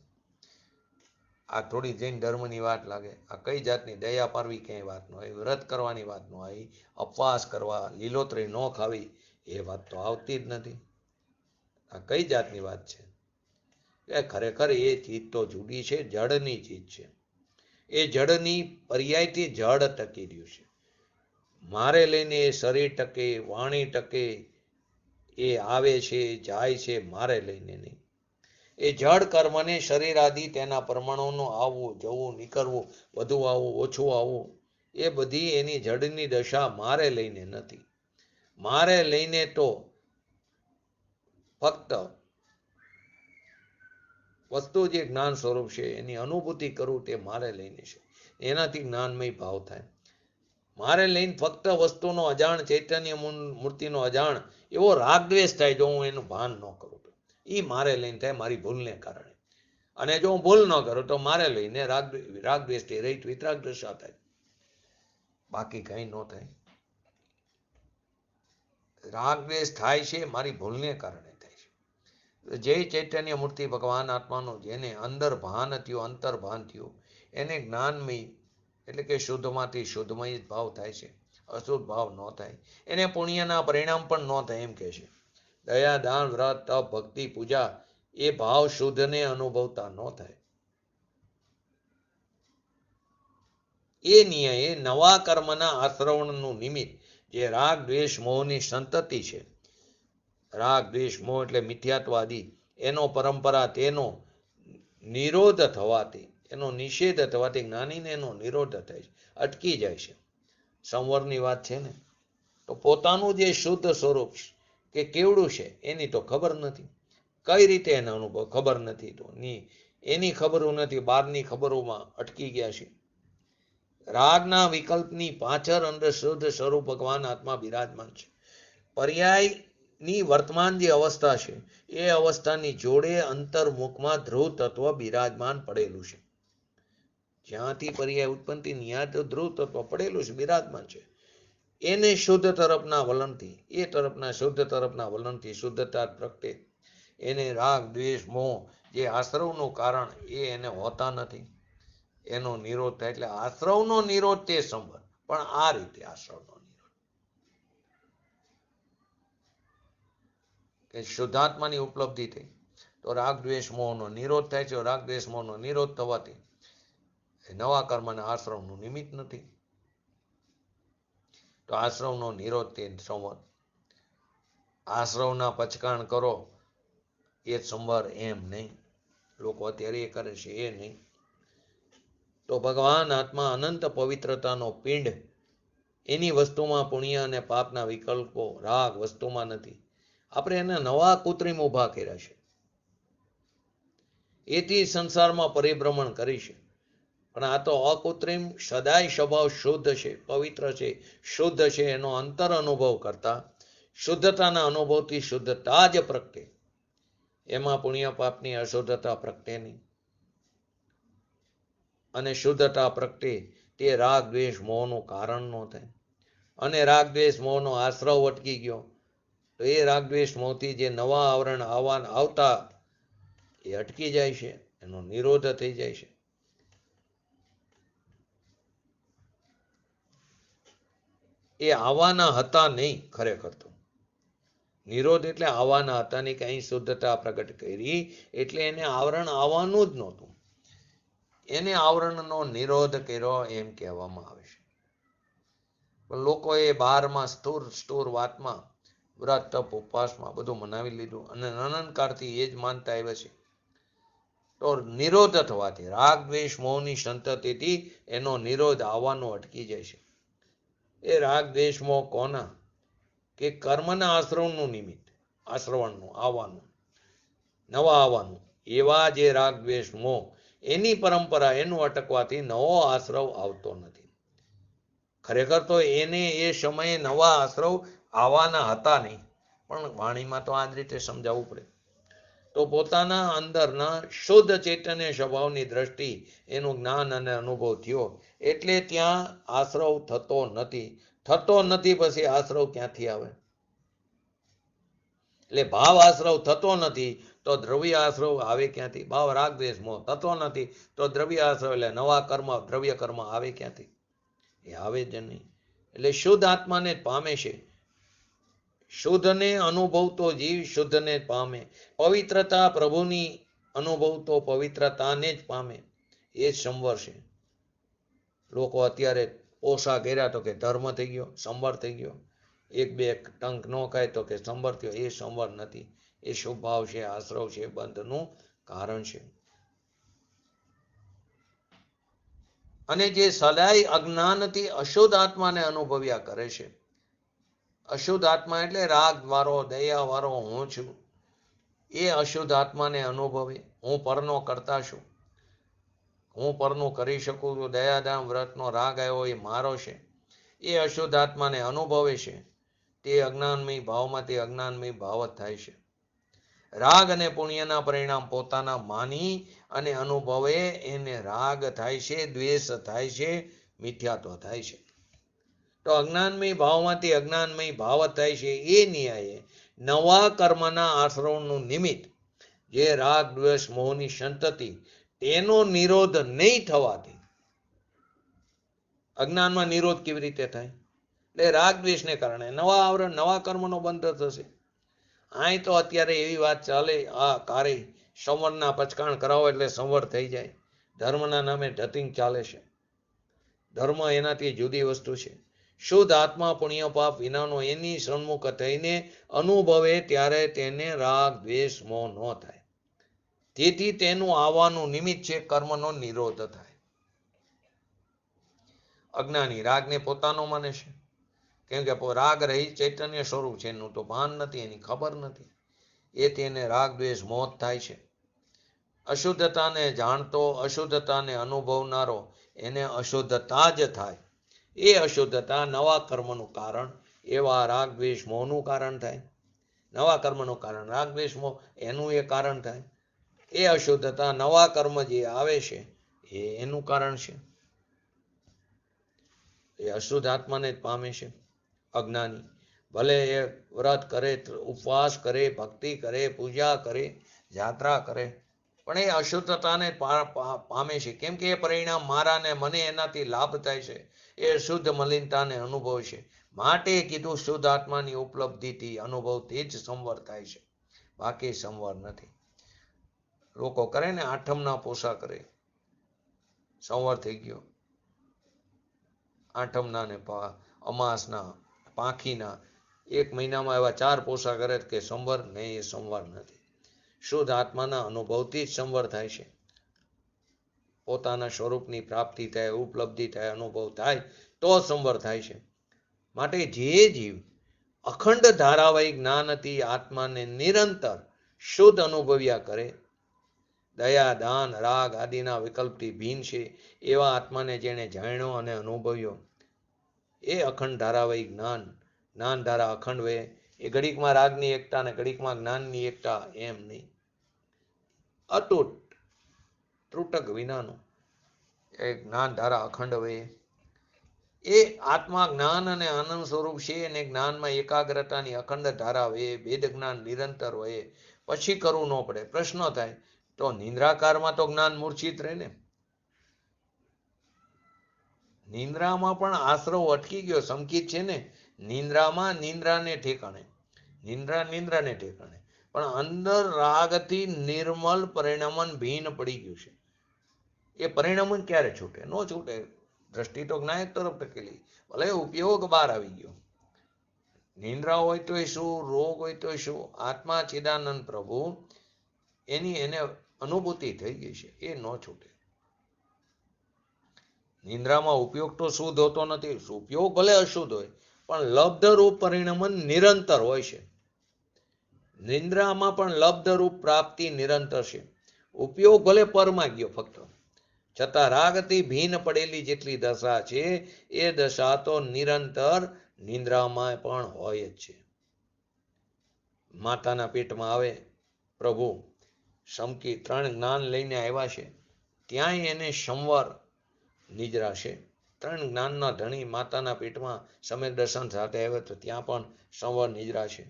આ થોડી જૈન ધર્મની વાત લાગે, આ કઈ જાતની દયા પારવી ક્યાંય વાત ન હોય, વ્રત કરવાની વાત ન હોય, ઉપવાસ કરવા, લીલોતરી ન ખાવી, એ વાત તો આવતી જ નથી. આ કઈ જાતની વાત છે? એ ખરેખર એ ચીજ તો જુદી છે, જડની ચીજ છે. એ જડની પર્યાયથી જડ ટકી રહ્યું છે. મારે લઈને એ શરીર ટકે, વાણી ટકે, એ આવે છે જાય છે મારે લઈને નહીં. એ જડ કર્મને શરીર આદિ તેના પરમાણુનું આવવું જવું નીકળવું, વધુ આવવું ઓછું આવવું, એ બધી એની જડની દશા મારે લઈને નથી. મારે લઈને તો ફક્ત વસ્તુ જે જ્ઞાન સ્વરૂપ છે એની અનુભૂતિ કરું તે મારે લઈને છે. એનાથી જ્ઞાનમય ભાવ થાય. મારે લઈને ફક્ત વસ્તુનો અજાણ, ચૈતન્ય મૂર્તિનો અજાણ એવો રાગદ્વેષ થાય જો હું એનું ભાન ન કરું તો. એ મારે લઈને થાય મારી ભૂલને કારણે. અને જો હું ભૂલ ન કરું તો મારે લઈને રાગદ્વેષથી રહિત વિતરાગ દશા થાય. બાકી કઈ ન થાય. રાગદ્વેષ થાય છે મારી ભૂલને કારણે થાય છે. જય ચૈતન્ય મૂર્તિ ભગવાન આત્માનું જેને અંદર ભાન થયું, અંતર ભાન થયું, એને જ્ઞાનમય એટલે કે શુદ્ધમાંથી શુદ્ધમય જ ભાવ થાય છે. અશુદ્ધ ભાવ ન થાય. એને પુણ્યના પરિણામ પણ ન થાય એમ કહે છે. દયા, દાન, વ્રત, તપ, ભક્તિ, પૂજા એ ભાવ શુદ્ધને અનુભવતા ન થાય. એ ન્યાયે નવા કર્મના આશ્રવણનું નિમિત્ત જે રાગ દ્વેષ મોહની સંતતિ છે, રાગ દ્વેષ મોહ એટલે મિથ્યાત્વાદી, એનો પરંપરા તેનો નિરોધ થવાથી, એનો નિષેધ થવાથી જ્ઞાનીને એનો નિરોધ થાય છે, અટકી જાય છે. સંવરની વાત છે ને, તો પોતાનું જે શુદ્ધ સ્વરૂપ કે કેવડું છે એની તો ખબર નથી. કઈ રીતે એનો અનુભવ ખબર નથી, તો એની ખબરો નથી, બહારની ખબરોમાં અટકી ગયા છે. રાગના વિકલ્પની પાછળ અંદર શુદ્ધ સ્વરૂપ ભગવાન આત્મા બિરાજમાન છે. પર્યાયની વર્તમાન જે અવસ્થા છે એ અવસ્થાની જોડે અંતર્મુખમાં ધ્રુવ તત્વ બિરાજમાન પડેલું છે. જ્યાંથી પર્યાય ઉત્પન્ન ત્યાં તો ધ્રુવ તત્વ પડેલું છે, બિરાજમાન છે. એને શુદ્ધ તરફના વલણથી, એ તરફના શુદ્ધ તરફના વલણથી શુદ્ધતા પ્રગટે. એને રાગ દ્વેષ મોહ જે આશ્રવનું કારણ એ એને હોતા નથી. એનો નિરોધ થાય. એટલે આશ્રવનો નિરોધ તે સંવર, પણ આ રીતે આશ્રવનો નિરોધ. કે શુદ્ધાત્માની ઉપલબ્ધિ થઈ તો રાગ દ્વેષ મોહનો નિરોધ થાય છે. રાગ દ્વેષ મોહનો નિરોધ થવાથી નવા કર્મના આશ્રમનું નિમિત્ત નથી. તો આશ્રમનો નિરોધ તે સંવર. આશ્રમના પચકાણ કરો એ સંવર એમ નહીં. લોકો અત્યારે એ કરે છે એ નહીં. તો ભગવાન આત્મા અનંત પવિત્રતાનો પિંડ, એની વસ્તુમાં પુણ્ય અને પાપના વિકલ્પો રાગ વસ્તુમાં નથી. આપણે એને નવા કૃત્રિમ ઊભા કર્યા છે. એથી સંસારમાં પરિભ્રમણ કરી છે. પણ આ તો અકૃત્રિમ સદાય સ્વભાવ શુદ્ધ છે, પવિત્ર છે, શુદ્ધ છે. એનો અંતર અનુભવ કરતા શુદ્ધતાના અનુભવથી શુદ્ધતા જ પ્રગટે. એમાં પુણ્ય પાપની અશુદ્ધતા પ્રગટે નહીં. અને શુદ્ધતા પ્રગટે તે રાગ દ્વેષ મોહનું કારણ ન થાય. અને રાગ દ્વેષ મોહનો આશ્રવ અટકી ગયો તો એ રાગ દ્વેષ મોહથી જે નવા આવરણ આવતા એ અટકી જાય છે, એનો નિરોધ થઈ જાય છે. એ આવવાના હતા નહીં. ખરેખર તો નિરોધ એટલે આવવાના હતા નહીં. કઈ શુદ્ધતા પ્રગટ કરી એટલે એને આવરણ આવવાનું જ નહોતું. એને આવરણનો નિરોધ કર્યો એમ કહેવામાં આવે છે. પણ લોકોએ બહારમાં સ્થૂર વાતમાં વ્રત તપ ઉપવાસમાં બધું મનાવી લીધું અને અનંતકાળથી એ જ માનતા આવ્યા છે. તો નિરોધ થવાથી રાગ દ્વેષ મોહની સંતતિથી એનો નિરોધ આવવાનો અટકી જાય છે. એ રાગ દ્વેષ મોહ કોના? કે કર્મના આશ્રવનું નિમિત્ત, આશ્રવણનું આવવાનું, નવા આવવાનું. એવા જે રાગ દ્વેષ મોહ એની પરંપરા એનું અટકવાથી નવો આશ્રવ આવતો નથી. ખરેખર તો એને એ સમયે નવા આશ્રવ આવવાના હતા નહીં. પણ વાણીમાં તો આ જ રીતે સમજાવવું પડે. તો પોતાના અંદરના શુદ્ધ ચૈતન્ય સ્વભાવની દ્રષ્ટિ એનું જ્ઞાન અને અનુભવ થયો એટલે ત્યાં આશ્રવ થતો નથી. પછી આશ્રવ ક્યાંથી આવે? એટલે ભાવ આશ્રવ થતો નથી તો દ્રવ્ય આશ્રવ આવે ક્યાંથી? ભાવ રાગ દ્વેષ મોહ થતો નથી તો દ્રવ્ય આશ્રવ એટલે નવા કર્મ દ્રવ્ય કર્મ આવે ક્યાંથી? એ આવે જ નહીં. એટલે શુદ્ધ આત્માને જ પામે છે. શુદ્ધને અનુભવતો જીવ શુદ્ધને જ પામે. પવિત્રતા પ્રભુની અનુભવતો પવિત્રતાને જ પામે. એ જ સંવર છે. લોકો અત્યારે ઓછા કર્યા તો કે ધર્મ થઈ ગયો, સંવર થઈ ગયો. એક બે ટંક ન ખાય તો કે સંવર થયો. એ સંવર નથી. એ સ્વભાવ છે, આશ્રવ છે, બંધનું કારણ છે. અને જે સદાય અજ્ઞાનથી અશુદ્ધ આત્માને અનુભવ્યા કરે છે. અશુદ્ધ આત્મા એટલે રાગ વાળો, દયા વાળો હું છું. એ અશુદ્ધ આત્માને અનુભવે. હું પરનો કરતા છું, હું પરનું કરી શકું છું. દયાદાન વ્રતનો રાગ આવ્યો એ મારો છે. એ અશુદ્ધ આત્માને અનુભવે છે. તે અજ્ઞાનમય ભાવમાં તે અજ્ઞાનમય ભાવ જ થાય છે. રાગ અને પુણ્યના પરિણામ પોતાના માની અને અનુભવે એને રાગ થાય છે, દ્વેષ થાય છે, મિથ્યાત્વ થાય છે. તો અજ્ઞાનમય ભાવમાંથી અજ્ઞાનમય ભાવ થાય છે. એ ન્યાયે નવા કર્મના આશ્રવનું નિમિત્ત જે રાગ દ્વેષ મોહની સંતતિ તેનો નિરોધ નહીં થવાથી અજ્ઞાનમાં નિરોધ કેવી રીતે થાય? એટલે રાગ દ્વેષને કારણે નવા આવરણ નવા કર્મનો બંધ થશે. અહીં તો અત્યારે એવી વાત ચાલે, આ કારે સંવરના પચકાણ કરાવો એટલે સંવર થઈ જાય. ધર્મના નામે ધતિંગ ચાલે છે. ધર્મ એનાથી જુદી વસ્તુ છે. શુદ્ધ આત્મા પુણ્ય પાપ વિનાનો એની સન્મુખ થઈને અનુભવે ત્યારે તેને રાગ દ્વેષ મોહ ન થાય. તેથી તેનું આવવાનું નિમિત્ત છે કર્મનો નિરોધ થાય. અજ્ઞાની રાગને પોતાનો માને છે. કેમ કે રાગ રહી ચૈતન્ય સ્વરૂપ છે. એનું તો ભાન નથી, એની ખબર નથી. એથી એને રાગ દ્વેષ મોહ થાય છે. અશુદ્ધતાને જાણતો, અશુદ્ધતાને અનુભવનારો એને અશુદ્ધતા જ થાય. એ અશુદ્ધતા નવા કર્મનું કારણ એવા રાગ દ્વેષ મોહનું કારણ થાય. નવા કર્મનું કારણ રાગ દ્વેષ મોહ એનું એ કારણ થાય. એ અશુદ્ધતા નવા કર્મ જે આવે છે એ એનું કારણ છે. એ અશુદ્ધ આત્માને જ પામે છે. અજ્ઞાની ભલે એ વ્રત કરે, ઉપવાસ કરે, ભક્તિ કરે, પૂજા કરે, યાત્રા કરે, પણ એ અશુદ્ધતાને પામે છે. કેમ કે એ પરિણામ મારા ને મને એનાથી લાભ થાય છે. એ શુદ્ધ મલિનતાને અનુભવ છે. માટે કીધું શુદ્ધ આત્માની ઉપલબ્ધિથી અનુભવથી જ સંવર થાય છે. બાકી સંવર નથી. લોકો કરે ને આઠમના પોસા કરે, સંવર થઈ ગયો. આઠમના ને અમાસના, પાંખીના, 1 મહિનામાં એવા 4 પોસા કરે કે સંવર નહીં, એ સંવર નથી. શુદ્ધ આત્માના અનુભવથી જ સંવર થાય છે. પોતાના સ્વરૂપની પ્રાપ્તિ થાય, ઉપલબ્ધિ થાય, અનુભવ થાય તો સંવર થાય છે. માટે જે જીવ અખંડ ધારાવાહિક જ્ઞાનથી આત્માને નિરંતર શુદ્ધ અનુભવ્યા કરે, દયા, દાન, રાગ આદિના વિકલ્પથી ભીન છે એવા આત્માને જેણે જાણ્યો અને અનુભવ્યો, એ અખંડ ધારાવાહિક જ્ઞાન, જ્ઞાન ધારા અખંડ વે. એ ઘડીકમાં રાગની એકતા ને ઘડીકમાં જ્ઞાનની એકતા, એમ નહીં. અતૂટ ત્રુટક વિનાનું એ જ્ઞાન ધારા અખંડ વે. એ આત્મા જ્ઞાન અને આનંદ સ્વરૂપ છે, અને જ્ઞાનમાં એકાગ્રતાની અખંડ ધારા વે, વેદ જ્ઞાન નિરંતર હોય. પછી કરવું ન પડે. પ્રશ્ન થાય તો નિંદ્રાકારમાં તો જ્ઞાન મૂર્છિત રહે ને. નિંદ્રામાં પણ આશ્રવ અટકી ગયો, સંકિત છે ને. નિંદ્રામાં નિંદ્રાને ઠેકાણે, નિંદ્રાને ઠેકાણે, પણ અંદર રાગથી નિર્મલ પરિણમન ભીન પડી ગયું છે. એ પરિણમન ક્યારે છૂટે? ન છૂટે. દ્રષ્ટિ તો જ્ઞાયક તરફ ટકેલી, ભલે ઉપયોગ બહાર આવી ગયો. નિંદ્રા હોય તો શું, રોગ હોય તો શું, આત્મા ચિદાનંદ પ્રભુ એની એને અનુભૂતિ થઈ ગઈ છે, એ ન છૂટે. નિંદ્રામાં ઉપયોગ તો શુદ્ધ હોતો નથી. ઉપયોગ ભલે અશુદ્ધ હોય, પણ લબ્ધરૂપ પરિણમન નિરંતર હોય છે. નિંદ્રામાં પણ લબ્ધરૂપ પ્રાપ્તિ નિરંતર છે. ઉપયોગ ભલે પરમાં ગયો ફક્ત, છતાં રાગથી ભીન પડેલી જેટલી દશા છે, એ દશા તો નિરંતર નિંદ્રામાં પણ હોય જ છે. માતાના પેટમાં આવે પ્રભુ, સમકી 3 જ્ઞાન લઈને આવ્યા છે, ત્યાંય એને સંવર નિજરાશે. 3 જ્ઞાનના ધણી માતાના પેટમાં સમ્યક દર્શન સાથે આવે તો ત્યાં પણ સંવર નિજરાશે.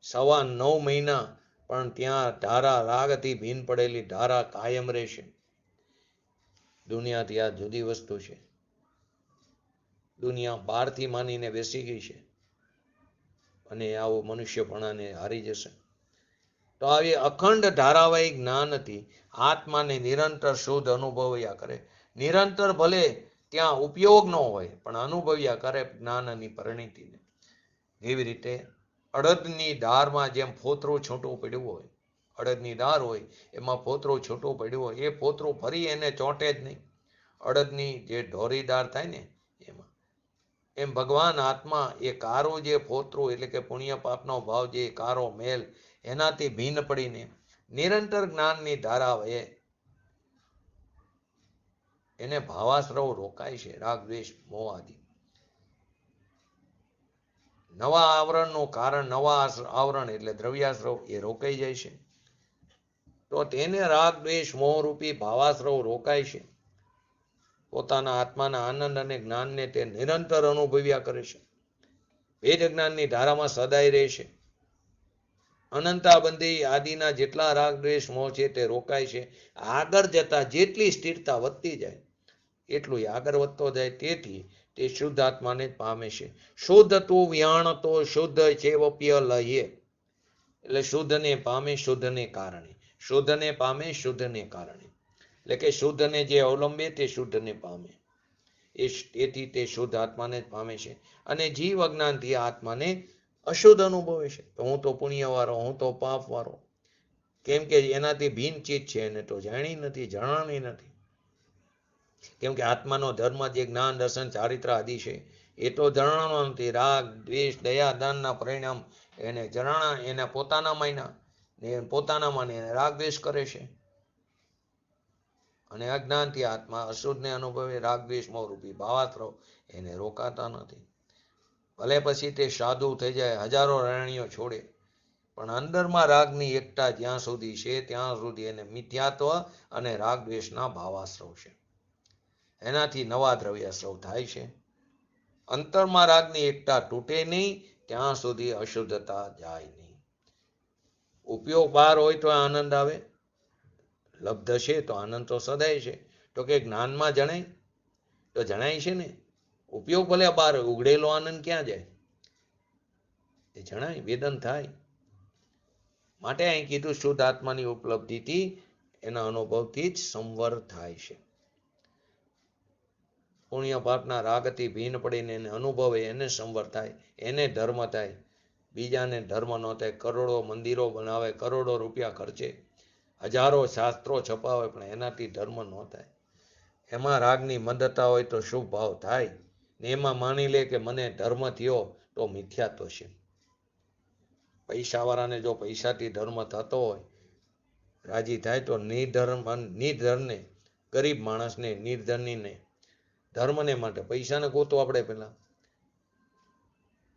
9.25 મહિના પણ ત્યાં ધારા, રાગથી ભીન પડેલી ધારા કાયમ રહેશે. દુનિયાથી આ જુદી વસ્તુ છે. દુનિયા બહારથી માનીને બેસી ગઈ છે, અને આવો મનુષ્યપણાને હારી જશે. તો આવી અખંડ ધારાવાહિક જ્ઞાનથી આત્માને નિરંતર શુદ્ધ અનુભવ્યા કરે. નિરંતર ભલે ત્યાં ઉપયોગ ન હોય, પણ અનુભવ્યા કરે જ્ઞાનની પરિણીતિને. એવી રીતે અડદની દાળમાં જેમ ફોતરું છૂટું પડ્યું હોય, અડદની દાળ હોય એમાં ફોતરું છૂટું પડ્યું હોય, એ ફોતરું ફરી એને ચોંટે જ નહીં. અડદની જે ઢોરી દાળ થાય ને એમાં, એમ ભગવાન આત્મા એ કારો જે ફોતરું, એટલે કે પુણ્ય પાપનો ભાવ, જે કારો મેલ, એનાથી ભીન પડીને નિરંતર જ્ઞાનની ધારા વહે. એને ભાવાશ્રવ રોકાય છે, રાગ દ્વેષ મોહ આદિ. નવા આવરણનું કારણ, નવા આવરણ એટલે દ્રવ્યાશ્રવ, એ રોકાઈ જાય છે. તો તેને રાગ દ્વેષ મોહ રૂપી ભાવાશ્રવ રોકાય છે. પોતાના આત્માના આનંદ અને જ્ઞાનને તે નિરંતર અનુભવ્યા કરે છે. વેદ જ્ઞાનની ધારામાં સદાય રહે છે. અનંતાબંધી આદિના જેટલા રાગ દ્વેષ મોહ છે તે રોકાય છે. આગળ જતા જેટલી સ્થિરતા વધતી જાય એટલું આગળ વધતો જાય. તેથી તે શુદ્ધ આત્માને જ પામે છે. શુદ્ધ તું વ્યાણ તો શુદ્ધ ચેવપ્ય લહ્ય, એટલે શુદ્ધને પામે શુદ્ધને કારણે, શુદ્ધને પામે શુદ્ધને કારણે, એટલે કે શુદ્ધને જે અવલંબે તે શુદ્ધને પામે. તેથી તે શુદ્ધ આત્માને જ પામે છે. અને જીવ અજ્ઞાનથી આત્માને અશુદ્ધ અનુભવે છે. તો હું તો પુણ્યવાળો, હું તો પાપવાળો, કેમ કે એનાથી ભિન્ન ચીજ છે, એને તો જાણી નથી, જણાણી નથી. કેમ કે આત્માનો ધર્મ જે જ્ઞાન દર્શન ચારિત્ર આદિ છે એ તો જણાણો નથી. રાગ દ્વેષ દયા દાનના પરિણામ એને જણાણા, એને પોતાના માન્યા ને પોતાનામાં એને રાગ દ્વેષ કરે છે. અને અજ્ઞાનથી આત્મા અશુદ્ધને અનુભવે રાગ દ્વેષ મોહ રૂપી ભાવાશ્રવ એને રોકાતા નથી. ભલે પછી તે સાધુ થઈ જાય, હજારો રાણીઓ છોડે, પણ અંદરમાં રાગની એકતા જ્યાં સુધી છે ત્યાં સુધી એને મિથ્યાત્વ અને રાગ દ્વેષના ભાવાશ્રવ છે. એનાથી નવા દ્રવ્યાશ્રવ થાય છે. અંતરમાં રાગની એકતા તૂટે નહીં ત્યાં સુધી અશુદ્ધતા જાય નહીં. ઉપયોગ બહાર હોય તો આનંદ આવે, લબ્ધ છે તો આનંદ તો સદાય છે. તો કે જ્ઞાનમાં જણાય તો જણાય છે ને. ઉપયોગ ભલે બહાર, ઉઘડેલો આનંદ ક્યાં જાય? એ જણાય, વેદન થાય. માટે અહીં કીધું શુદ્ધ આત્માની ઉપલબ્ધિથી એના અનુભવથી જ સંવર થાય છે. પુણ્ય પાપના રાગથી ભીન પડીને એને અનુભવે, એને સંવર થાય, એને ધર્મ થાય. બીજાને ધર્મ ન થાય. કરોડો મંદિરો બનાવે, કરોડો રૂપિયા ખર્ચે, હજારો શાસ્ત્રો છપાવે, પણ એનાથી ધર્મ ન થાય. એમાં રાગની મંદતા હોય તો શુભ ભાવ થાય ને એમાં માની લે કે મને ધર્મ થયો તો મિથ્યાત્વ છે. પૈસાવાળાને જો પૈસાથી ધર્મ થતો હોય, રાજી થાય, તો નિર્ધરને, ગરીબ માણસને, નિર્ધનીને, ધર્મને માટે પૈસાને ગોતો આપણે પહેલા.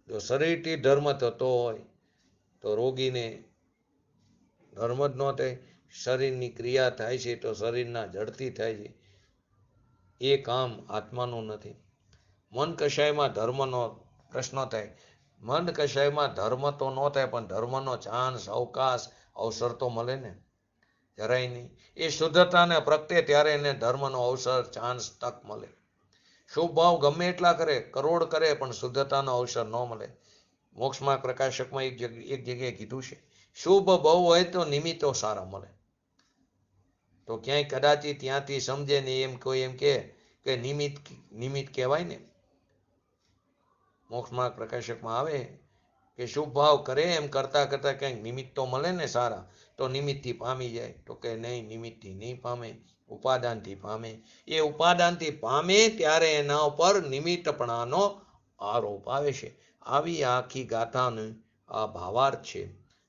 જો શરીરથી ધર્મ થતો હોય તો રોગીને ધર્મ જ ન થાય. શરીરની ક્રિયા થાય છે તો શરીરના જડથી થાય છે. એ કામ આત્માનું નથી. મન કશાયમાં ધર્મનો પ્રશ્ન થાય. મન કશાયમાં ધર્મ તો ન થાય, પણ ધર્મનો ચાન્સ, અવકાશ, અવસર તો મળે ને, જરાય નહીં. એ શુદ્ધતાને પ્રગટે ત્યારે એને ધર્મનો અવસર, ચાન્સ, તક મળે. શુભ ભાવ ગમે એટલા કરે, કરોડ કરે, પણ શુદ્ધતાનો અવસર ન મળે. મોક્ષમાં પ્રકાશકમાં એક જગ્યાએ કીધું છે, શુભ બહુ હોય તો નિમિત્તો સારા મળે. તો ક્યાંય કદાચી ત્યાંથી સમજે ને એમ કોઈ એમ કે નિમિત્ત કહેવાય ને. મોક્ષમાં પ્રકાશકમાં આવે કે શુભ ભાવ કરે, એમ કરતા કરતા ક્યાંક નિમિત્ત તો મળે ને સારા, તો નિમિત્તથી પામી જાય. તો કે નહીં, નિમિત્તથી નહીં પામે, ઉપાદાનથી પામે. એ ઉપાદાનથી પામે ત્યારે એના ઉપર નિમિત્તપણાનો આરોપ આવે છે. આવી આખી ગાથાનું આ ભાવાર્થ છે.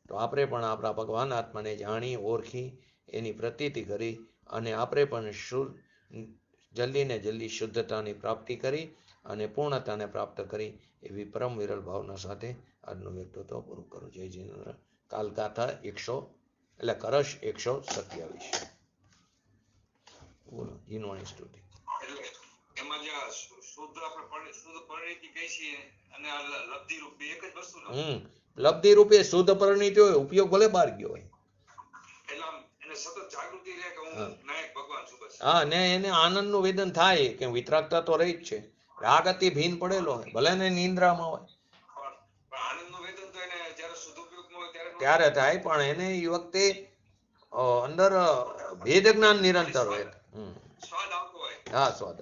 તો આપણે પણ આપણા ભગવાન આત્માને જાણી, ઓળખી, એની પ્રતીતિ કરી અને આપણે પણ જલ્દી ને જલ્દી શુદ્ધતાની પ્રાપ્તિ કરી અને પૂર્ણતાને પ્રાપ્ત કરી એવી પરમ વિરલ ભાવના સાથે આજનું વ્યક્તિત્વ પૂરું કરું. જય જીનેન્દ્ર. કાલ ગાથા 100 એટલે કરશ 127. બોલો જીનવાણી સ્તુતિ. એટલે એમાં જે આ શુદ્ધ આપણે શુદ્ધ પરિણીતિ કહી છીએ અને આ લબ્ધિ રૂપ બે એક જ વસ્તુ ને. લબ્ધિ રૂપે શુદ્ધ પરિણીતિ હોય, ઉપયોગ ભલે બહાર ગયો હોય. એટલે એને સતત જાગૃતિ રહે કે હું નાયક ભગવાન છું બસ. હા, ને એને આનંદનું વેદન થાય કે વિતરાગતા તો રહી જ છે. રાગથી ભીન પડેલો હોય, ભલે ને નિંદ્રામાં હોય, પણ આનંદનું વેદન તો એને જ્યારે શુદ્ધ ઉપયોગમાં હોય ત્યારે થાય. પણ એને એ વખતે અંદર ભેદ જ્ઞાન નિરંતર હોય. સ્વાદ આવતો હોય. હા, સ્વાદ.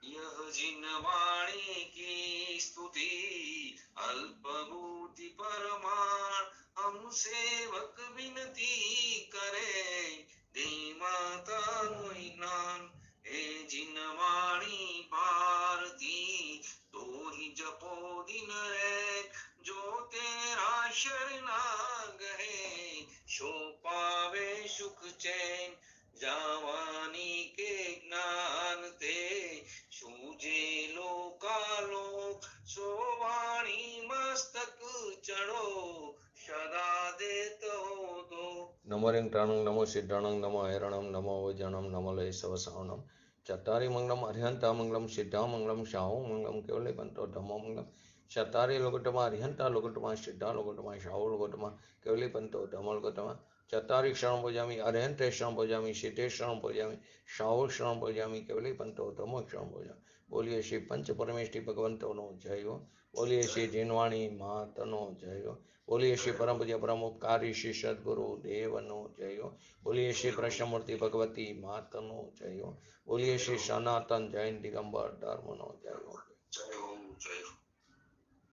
यह जिनवाणी की स्तुति अल्पभूति परमाण हम सेवक विनती करे धीमाता ज्ञान हे जिनवाणी भारती तो ही जपो दिन रे जो तेरा शरणाग है शो पावे सुख चैन जावानी के ज्ञान ते सूझे लोकालोक सोवाणी मस्तक चढ़ो सदा देतो दो. નમો રિંગટાણું, નમો સિદ્ધાણું, નમો હૈરણમ, નમો વૈજણમ, નમો લય સવસાવનમ. ચત્તારી મંગલમ અરિહંતા મંગલમ સિદ્ધા મંગલમ શાહુ મંગલમ કેવલે બંતો ધમો મંગલમ. ચત્તારી લોકોટમાં અરિહંતા લોકોટમાં સિદ્ધા લોકોટમાં શાહુ લોકોટમાં કેવલે બંતો ધમો લોકોટમાં. ચત્તારી ક્ષણ ભોજામી, અરિહંતે ક્ષણ ભોજામી, સિદ્ધે ક્ષણ ભોજામી, શાહુ ક્ષણ ભોજામી, કેવલે બંતો ધમો ક્ષણ ભોજામી. બોલીએ શ્રી પંચ પરમેષ્ઠી ભગવંતોનો જય હો. બોલીએ શ્રી જીનવાણી માતનો જય હો. બોલીએ શ્રી પરમ પૂજ્ય પરમ ઉપકારી શ્રી સદગુરુ દેવનો જય હો. બોલીએ શ્રી કૃષ્ણમૂર્તિ ભગવતી માતનો જય હો. બોલીએ શ્રી સનાતન જૈન દિગંબર ધર્મનો જય હો. જય હો, જય હો.